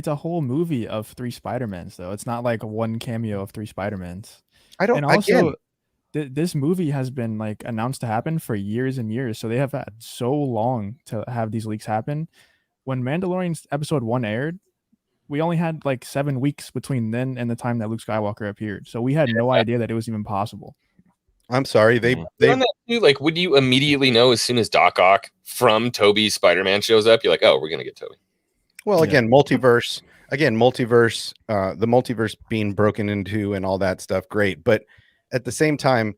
a whole movie of 3 Spider-Mans though. It's not like one cameo of 3 Spider-Mans. I don't And also again. this movie has been like announced to happen for years and years. So they have had so long to have these leaks happen. When Mandalorian's episode 1 aired, we only had like 7 weeks between then and the time that Luke Skywalker appeared. So we had no idea that it was even possible. I'm sorry. They On they that too, like, would you immediately know as soon as Doc Ock from Toby's Spider-Man shows up? You're like, oh, we're gonna get Toby. well Yeah. again multiverse. Again, multiverse. The multiverse being broken into and all that stuff. Great, but at the same time,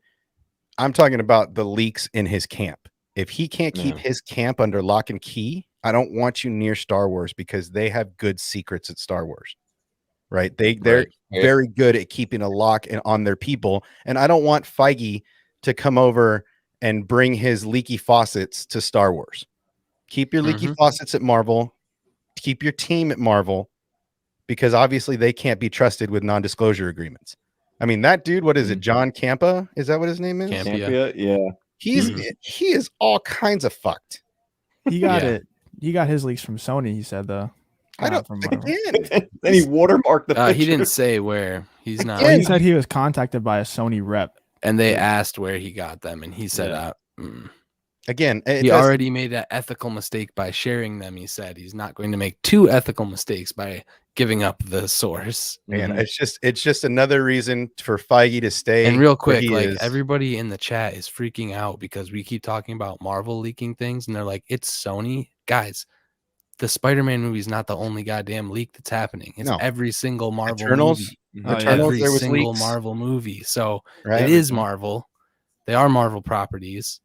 I'm talking about the leaks in his camp. If he can't keep Yeah. his camp under lock and key, I don't want you near Star Wars because they have good secrets at Star Wars. Right? They're Right. very good at keeping a lock on their people, and I don't want Feige to come over and bring his leaky faucets to Star Wars. Keep your leaky faucets at Marvel. Keep your team at Marvel, because obviously they can't be trusted with non-disclosure agreements. I mean, that dude, what is it? John Campa? Is that what his name is? Campia, yeah. He is all kinds of fucked. He got it. He got his leaks from Sony. He said though. I don't. From Marvel. Again, Then he watermarked the picture. He didn't say where. He's not. Well, he said he was contacted by a Sony rep, and they asked where he got them, and he said, again, he already made an ethical mistake by sharing them. He said he's not going to make 2 ethical mistakes by giving up the source. Man, it's just another reason for Feige to stay. And real quick, like everybody in the chat is freaking out because we keep talking about Marvel leaking things, and they're like, "It's Sony, guys." The Spider-Man movie is not the only goddamn leak that's happening. It's every single Marvel Eternals, movie. Eternals, Every there was single leaks. Marvel movie. So it is Marvel. They are Marvel properties.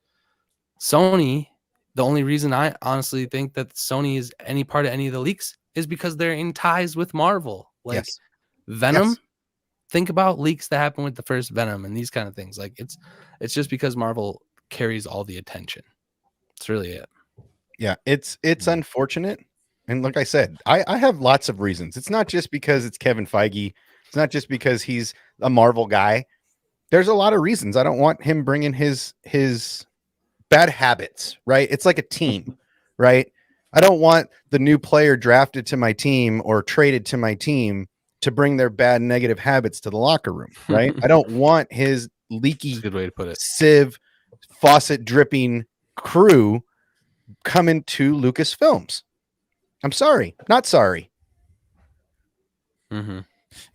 Sony, the only reason I honestly think that Sony is any part of any of the leaks is because they're in ties with Marvel. Like Venom. Think about leaks that happened with the first Venom and these kind of things. Like it's just because Marvel carries all the attention. That's really it. Yeah, it's unfortunate. And like I said, I have lots of reasons. It's not just because it's Kevin Feige. It's not just because he's a Marvel guy. There's a lot of reasons. I don't want him bringing his bad habits, right? It's like a team, right? I don't want the new player drafted to my team or traded to my team to bring their bad negative habits to the locker room, right? I don't want his leaky, good way to put it, sieve, faucet dripping crew coming to Lucasfilms. I'm sorry, not sorry.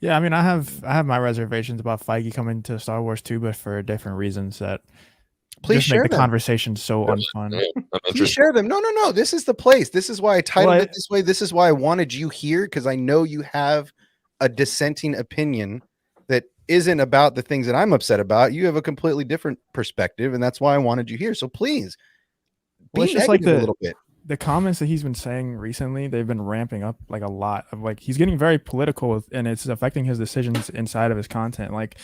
Yeah, I mean, I have my reservations about Feige coming to Star Wars too, but for different reasons that please just share make the them. conversation so unfun. Please share them. No. This is the place. This is why I titled it this way. This is why I wanted you here, because I know you have a dissenting opinion that isn't about the things that I'm upset about. You have a completely different perspective, and that's why I wanted you here. So please, it's just like a little bit. The comments that he's been saying recently, they've been ramping up like a lot of like he's getting very political, and it's affecting his decisions inside of his content. Like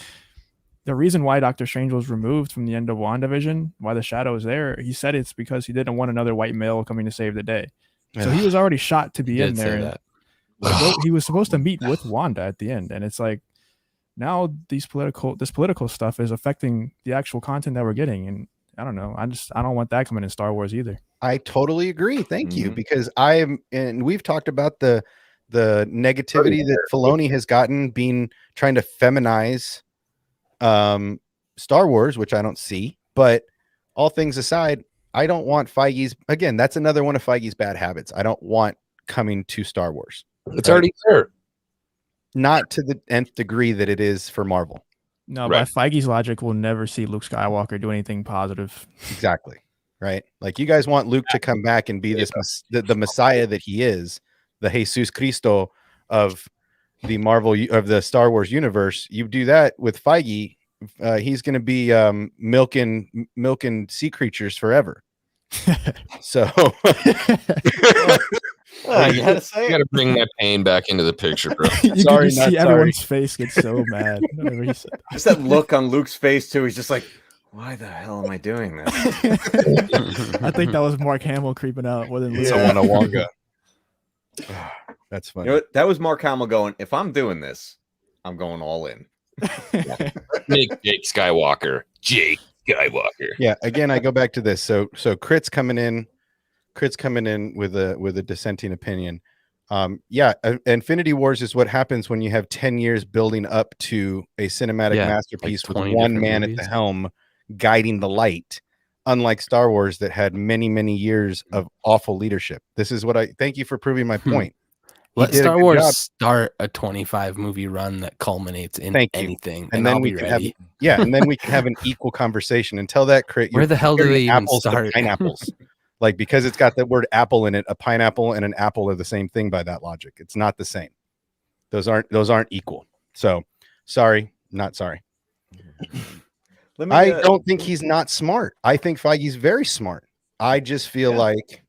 the reason why Doctor Strange was removed from the end of WandaVision, why the shadow is there, he said it's because he didn't want another white male coming to save the day. So he was already shot to be in there. He was supposed to meet with Wanda at the end, and it's like now this political stuff is affecting the actual content that we're getting, and I don't know. I don't want that coming in Star Wars either. I totally agree. Thank you, because and we've talked about the negativity that Filoni has gotten trying to feminize Star Wars, which I don't see. But all things aside, I don't want Feige's, again, that's another one of Feige's bad habits. I don't want coming to Star Wars. It's already there. Not to the nth degree that it is for Marvel. No, by Feige's logic, we'll never see Luke Skywalker do anything positive. Exactly. Right. Like you guys want Luke to come back and be the Messiah that he is, the Jesus Cristo of the the Star Wars universe. You do that with Feige, he's going to be milking sea creatures forever. So you got to bring that pain back into the picture, bro. You can see everyone's face gets so mad. Just that look on Luke's face too. He's just like, why the hell am I doing this? I think that was Mark Hamill creeping out more than Luke. Wonga. That's funny. You know what? That was Mark Hamill going, if I'm doing this, I'm going all in. Make Jake Skywalker. Yeah, again, I go back to this. So Crit's coming in with a dissenting opinion. Infinity Wars is what happens when you have 10 years building up to a cinematic masterpiece with one man at the helm guiding the light, unlike Star Wars that had many, many years of awful leadership. This is what thank you for proving my point. Let Star Wars start a 25 movie run that culminates in anything, and then we can ready. And then we can have an equal conversation. Until that, Crit, where the hell do they even start? Pineapples, like because it's got the word apple in it. A pineapple and an apple are the same thing by that logic. It's not the same. Those aren't equal. So sorry, not sorry. I don't think he's not smart. I think Feige's very smart. I just feel like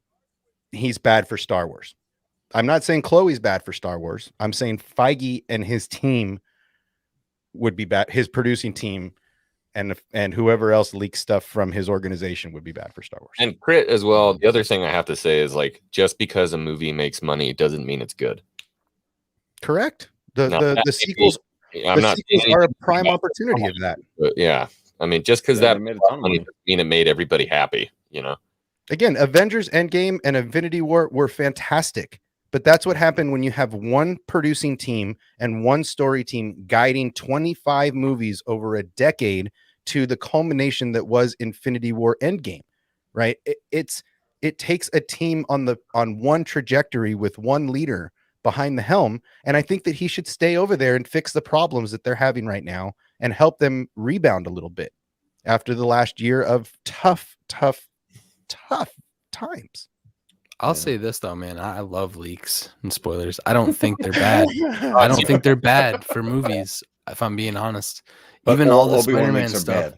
he's bad for Star Wars. I'm not saying Chloe's bad for Star Wars. I'm saying Feige and his team would be bad. His producing team and whoever else leaks stuff from his organization would be bad for Star Wars. And Crit as well. The other thing I have to say is like, just because a movie makes money doesn't mean it's good. Correct. Now, The that sequels, I'm the not sequels saying are a anything prime about opportunity of that. But yeah, I mean, just because Yeah, that they made a made ton of money money. doesn't mean it made everybody happy, you know. Again, Avengers Endgame and Infinity War were fantastic, but that's what happened when you have one producing team and one story team guiding 25 movies over a decade to the culmination that was Infinity War Endgame, right? It takes a team on one trajectory with one leader behind the helm, and I think that he should stay over there and fix the problems that they're having right now and help them rebound a little bit after the last year of tough times. I'll say this though, man. I love leaks and spoilers. I don't think they're bad. I don't think they're bad for movies, if I'm being honest. But Even all the Obi-Wan Spider-Man leaks are stuff. bad.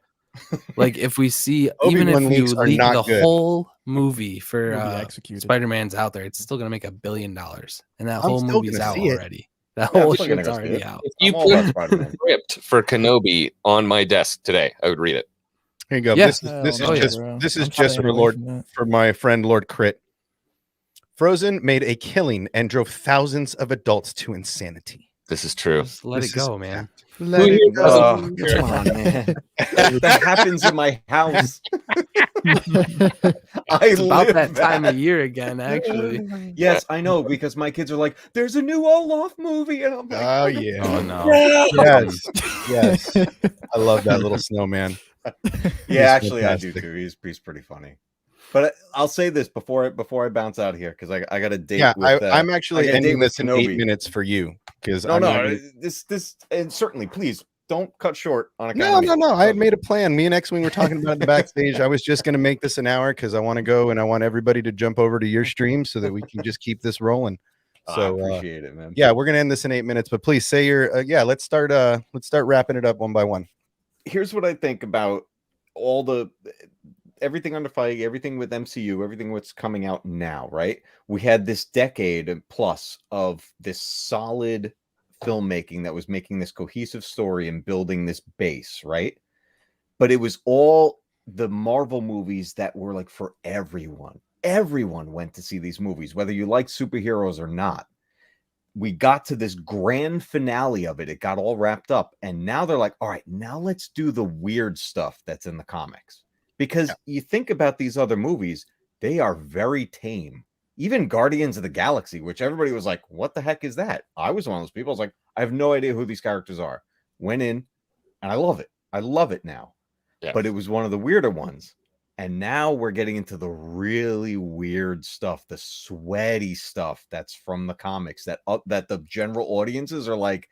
Like if we see, even Obi-Wan if you leaks are leak not the good. whole movie for It'll be executed. Spider-Man's out there, it's still gonna make $1 billion, and that I'm whole still movie's gonna out see it. already. That Yeah, I'm whole still gonna shit's go see already it. out. If you I'm all about put Spider-Man. script for Kenobi on my desk today, I would read it. Here you go. Yeah. This is Hell no, just bro. this is I'm just staying for away from that. for my friend Lord Crit. Frozen made a killing and drove thousands of adults to insanity. This is true. Just let This it is go, man. Let it go. Oh, come on, man. That happens in my house. It's about that time of year again, actually. Yes, I know, because my kids are like, "There's a new Olaf movie," and I'm like, Oh yeah. Oh no. Yes. Yes. I love that little snowman. Yeah, He's actually, I do fantastic. too. He's pretty funny. But I'll say this before I bounce out here, because I got a date Yeah, with. I'm actually I got a date ending with this in 8 Kenobi. minutes for you because No, I'm no, not gonna- this, and certainly, please don't cut short on account No, of me. no. I had made a plan. Me and X-Wing were talking about it in the backstage. I was just going to make this an hour because I want to go and I want everybody to jump over to your stream so that we can just keep this rolling. I So appreciate it, man. yeah, we're going to end this in 8 minutes. But please say your let's start wrapping it up one by one. Here's what I think about everything under Feige, everything with MCU, everything what's coming out now, right? We had this decade plus of this solid filmmaking that was making this cohesive story and building this base, right? But it was all the Marvel movies that were like for everyone. Everyone went to see these movies, whether you like superheroes or not. We got to this grand finale of it. It got all wrapped up. And now they're like, all right, now let's do the weird stuff that's in the comics. Because you think about these other movies, they are very tame. Even Guardians of the Galaxy, which everybody was like, what the heck is that? I was one of those people. I was like, I have no idea who these characters are. Went in, and I love it. I love it now. Yeah. But it was one of the weirder ones. And now we're getting into the really weird stuff, the sweaty stuff that's from the comics that the general audiences are like,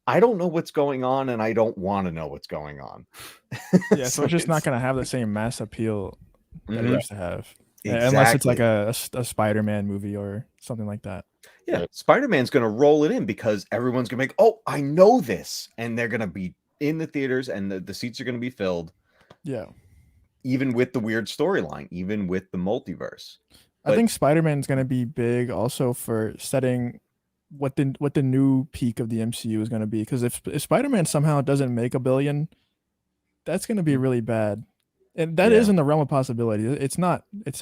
I don't know what's going on, and I don't want to know what's going on. Yeah, so it's just not going to have the same mass appeal that it used to have. Exactly. Unless it's like a Spider-Man movie or something like that. Yeah, Spider-Man's going to roll it in because everyone's going to make, oh, I know this. And they're going to be in the theaters and the seats are going to be filled. Yeah. Even with the weird storyline, even with the multiverse. I think Spider-Man's going to be big also for setting what the new peak of the MCU is going to be. Because if Spider-Man somehow doesn't make $1 billion, that's going to be really bad. And that is in the realm of possibility. It's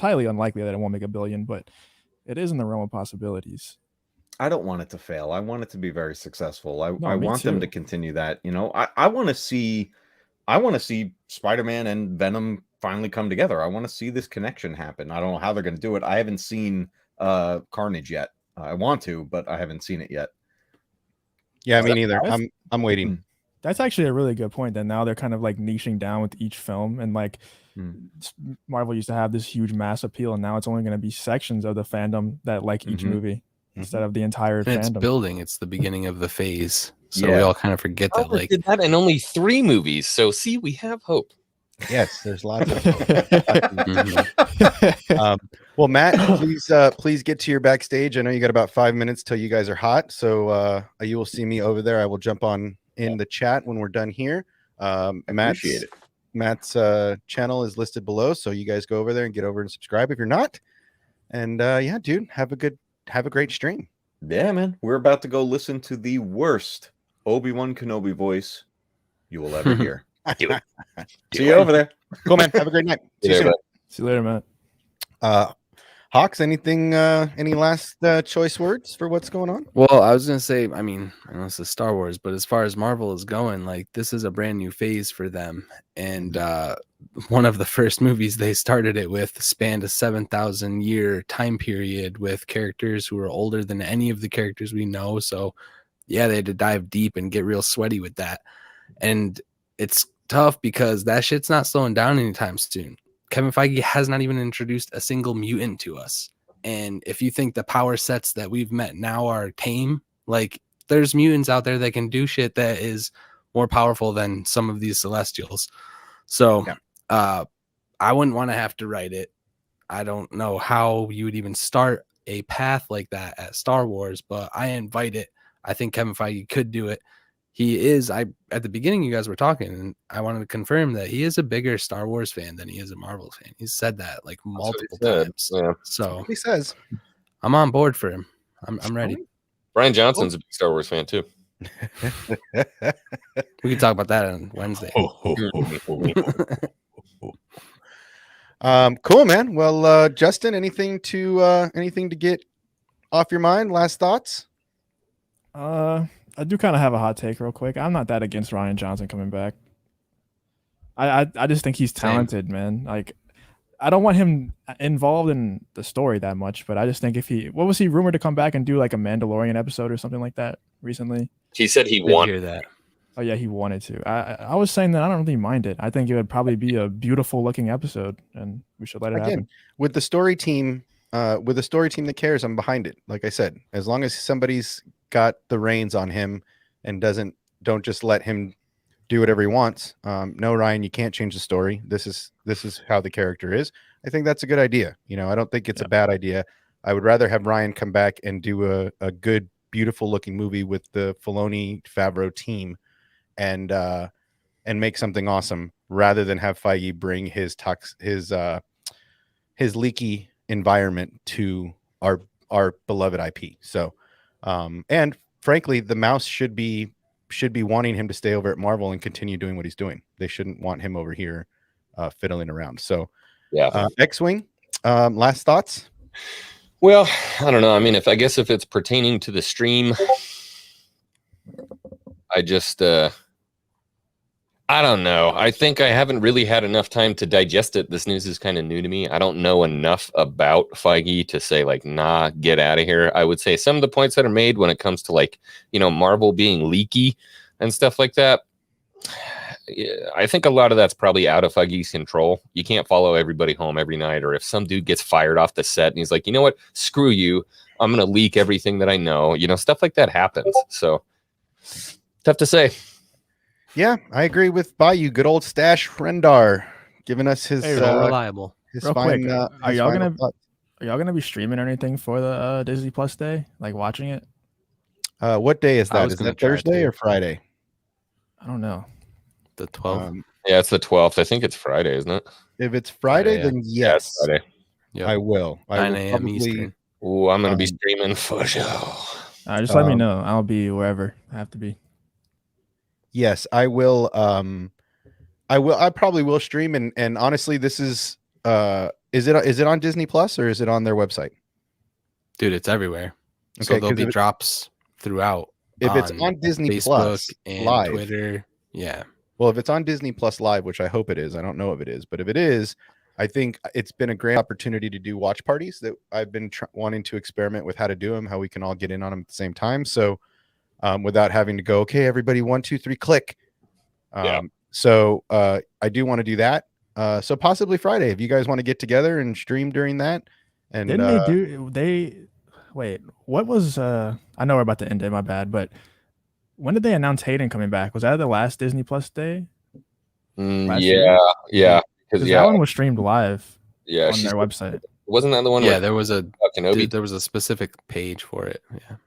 highly unlikely that it won't make $1 billion, but it is in the realm of possibilities. I don't want it to fail. I want it to be very successful. I Me want them to too. continue that. You know, I want to see Spider-Man and Venom finally come together. I want to see this connection happen. I don't know how they're going to do it. I haven't seen Carnage yet. I want to, but I haven't seen it yet. Yeah, me neither. I'm waiting. That's actually a really good point. That now they're kind of like niching down with each film, and like Marvel used to have this huge mass appeal, and now it's only going to be sections of the fandom that like each movie instead of the entire And fandom. it's building. It's the beginning of the phase. So Yeah. we all kind of forget that. Marvel Like, did that in only 3 movies. So see, we have hope. Yes, there's lots of well, Matt, please get to your backstage. I know you got about 5 minutes till you guys are hot, so you will see me over there. I will jump on in the chat when we're done here. Appreciate it. Matt's channel is listed below, so you guys go over there and get over and subscribe if you're not. And yeah, dude, have a great stream. Yeah, man. We're about to go listen to the worst Obi-Wan Kenobi voice you will ever hear. Do it. See you over there. Cool, man. Have a great night. See you there, soon. See you later, Matt. Hawks, anything? Any last choice words for what's going on? Well, I was gonna say, I mean, I know this is Star Wars, but as far as Marvel is going, like this is a brand new phase for them. And one of the first movies they started it with spanned a 7,000-year time period with characters who are older than any of the characters we know. So yeah, they had to dive deep and get real sweaty with that. And it's tough because that shit's not slowing down anytime soon. Kevin Feige has not even introduced a single mutant to us. And if you think the power sets that we've met now are tame, like there's mutants out there that can do shit that is more powerful than some of these Celestials. So I wouldn't want to have to write it. I don't know how you would even start a path like that at Star Wars, but I invite it. I think Kevin Feige could do it. He is, at the beginning you guys were talking, and I wanted to confirm that he is a bigger Star Wars fan than he is a Marvel fan. He's said that like multiple times. Yeah. So He says. I'm on board for him. I'm ready. Brian Johnson's a big Star Wars fan too. We can talk about that on Wednesday. Cool, man. Well, Justin, anything to get off your mind? Last thoughts? I do kind of have a hot take real quick. I'm not that against Ryan Johnson coming back. I just think he's talented, man. Like, I don't want him involved in the story that much, but I just think what was he rumored to come back and do like a Mandalorian episode or something like that recently? He said he Did wanted hear that. Oh yeah, he wanted to. I was saying that I don't really mind it. I think it would probably be a beautiful looking episode, and we should let it happen. With the story team that cares, I'm behind it. Like I said, as long as somebody's got the reins on him and don't just let him do whatever he wants. No, Ryan, you can't change the story. This is how the character is. I think that's a good idea. I don't think it's a bad idea. I would rather have Ryan come back and do a good, beautiful looking movie with the Filoni Favreau team and make something awesome rather than have Feige bring his leaky environment to our beloved IP. So, and frankly, the mouse should be wanting him to stay over at Marvel and continue doing what he's doing. They shouldn't want him over here fiddling around. So, yeah. X-Wing, last thoughts? Well, I don't know. I mean, if it's pertaining to the stream, I just I don't know. I think I haven't really had enough time to digest it. This news is kind of new to me. I don't know enough about Feige to say like, nah, get out of here. I would say some of the points that are made when it comes to like, Marvel being leaky and stuff like that. I think a lot of that's probably out of Feige's control. You can't follow everybody home every night, or if some dude gets fired off the set and he's like, you know what, screw you, I'm going to leak everything that I know. Stuff like that happens. So tough to say. Yeah, I agree with Bayou. Good old Stash Rendar giving us his reliable. His Real fine, quick, are y'all gonna be streaming anything for the Disney Plus day? Like watching it? What day is that? Is that Thursday or Friday? I don't know. The 12th. Yeah, it's the 12th. I think it's Friday, isn't it? If it's Friday, then yes, Friday. Yep. I will. 9 a.m. Eastern. Ooh, I'm gonna be streaming for sure. Just let me know. I'll be wherever I have to be. Yes, I will. I probably will stream. And honestly, this is it on Disney Plus or is it on their website? Dude, it's everywhere. Okay, so there'll be drops throughout. If it's on Disney Facebook Plus and Live, Twitter, yeah. Well, if it's on Disney Plus Live, which I hope it is, I don't know if it is, but if it is, I think it's been a great opportunity to do watch parties that I've been wanting to experiment with how to do them, how we can all get in on them at the same time. So without having to go, okay, everybody, 1, 2, 3, click. So I do want to do that. So possibly Friday, if you guys want to get together and stream during that. And didn't wait, what was I know we're about to end it, my bad, but when did they announce Hayden coming back? Was that the last Disney Plus day? Yeah. Because that one was streamed live on their website. Wasn't that the one? Yeah, there was a specific page for it.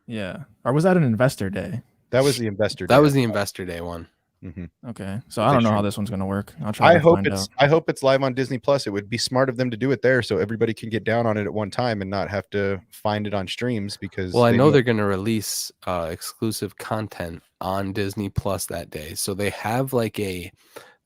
Yeah. Or was that an investor day? That was the investor day. That was the investor day one. Mm-hmm. Okay, so I don't know how this one's gonna work. I'll try. I hope it's live on Disney Plus. It would be smart of them to do it there, so everybody can get down on it at one time and not have to find it on streams. Because I know they're gonna release exclusive content on Disney Plus that day. So they have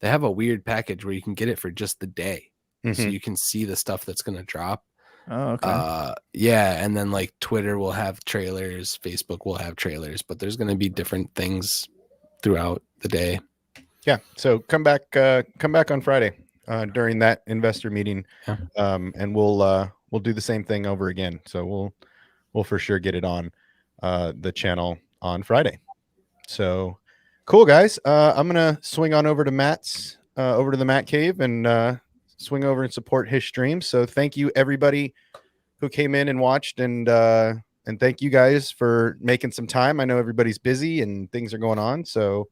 they have a weird package where you can get it for just the day, so Mhm. you can see the stuff that's going to drop. Oh, okay. Yeah, and then like Twitter will have trailers, Facebook will have trailers, but there's going to be different things throughout the day. Yeah. So come back on Friday during that investor meeting, Yeah. and we'll do the same thing over again. So we'll for sure get it on the channel on Friday. So cool, guys. I'm gonna swing on over to the Matt Cave and swing over and support his stream. So thank you everybody who came in and watched, and thank you guys for making some time. I know everybody's busy and things are going on, so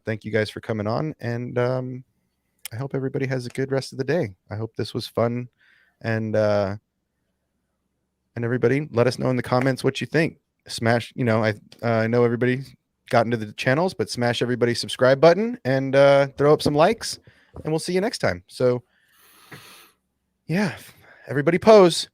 thank you guys for coming on, and I hope everybody has a good rest of the day. I hope this was fun, and everybody let us know in the comments what you think. Smash, I know everybody got into the channels, but smash everybody's subscribe button and throw up some likes, and we'll see you next time. So yeah, everybody pose.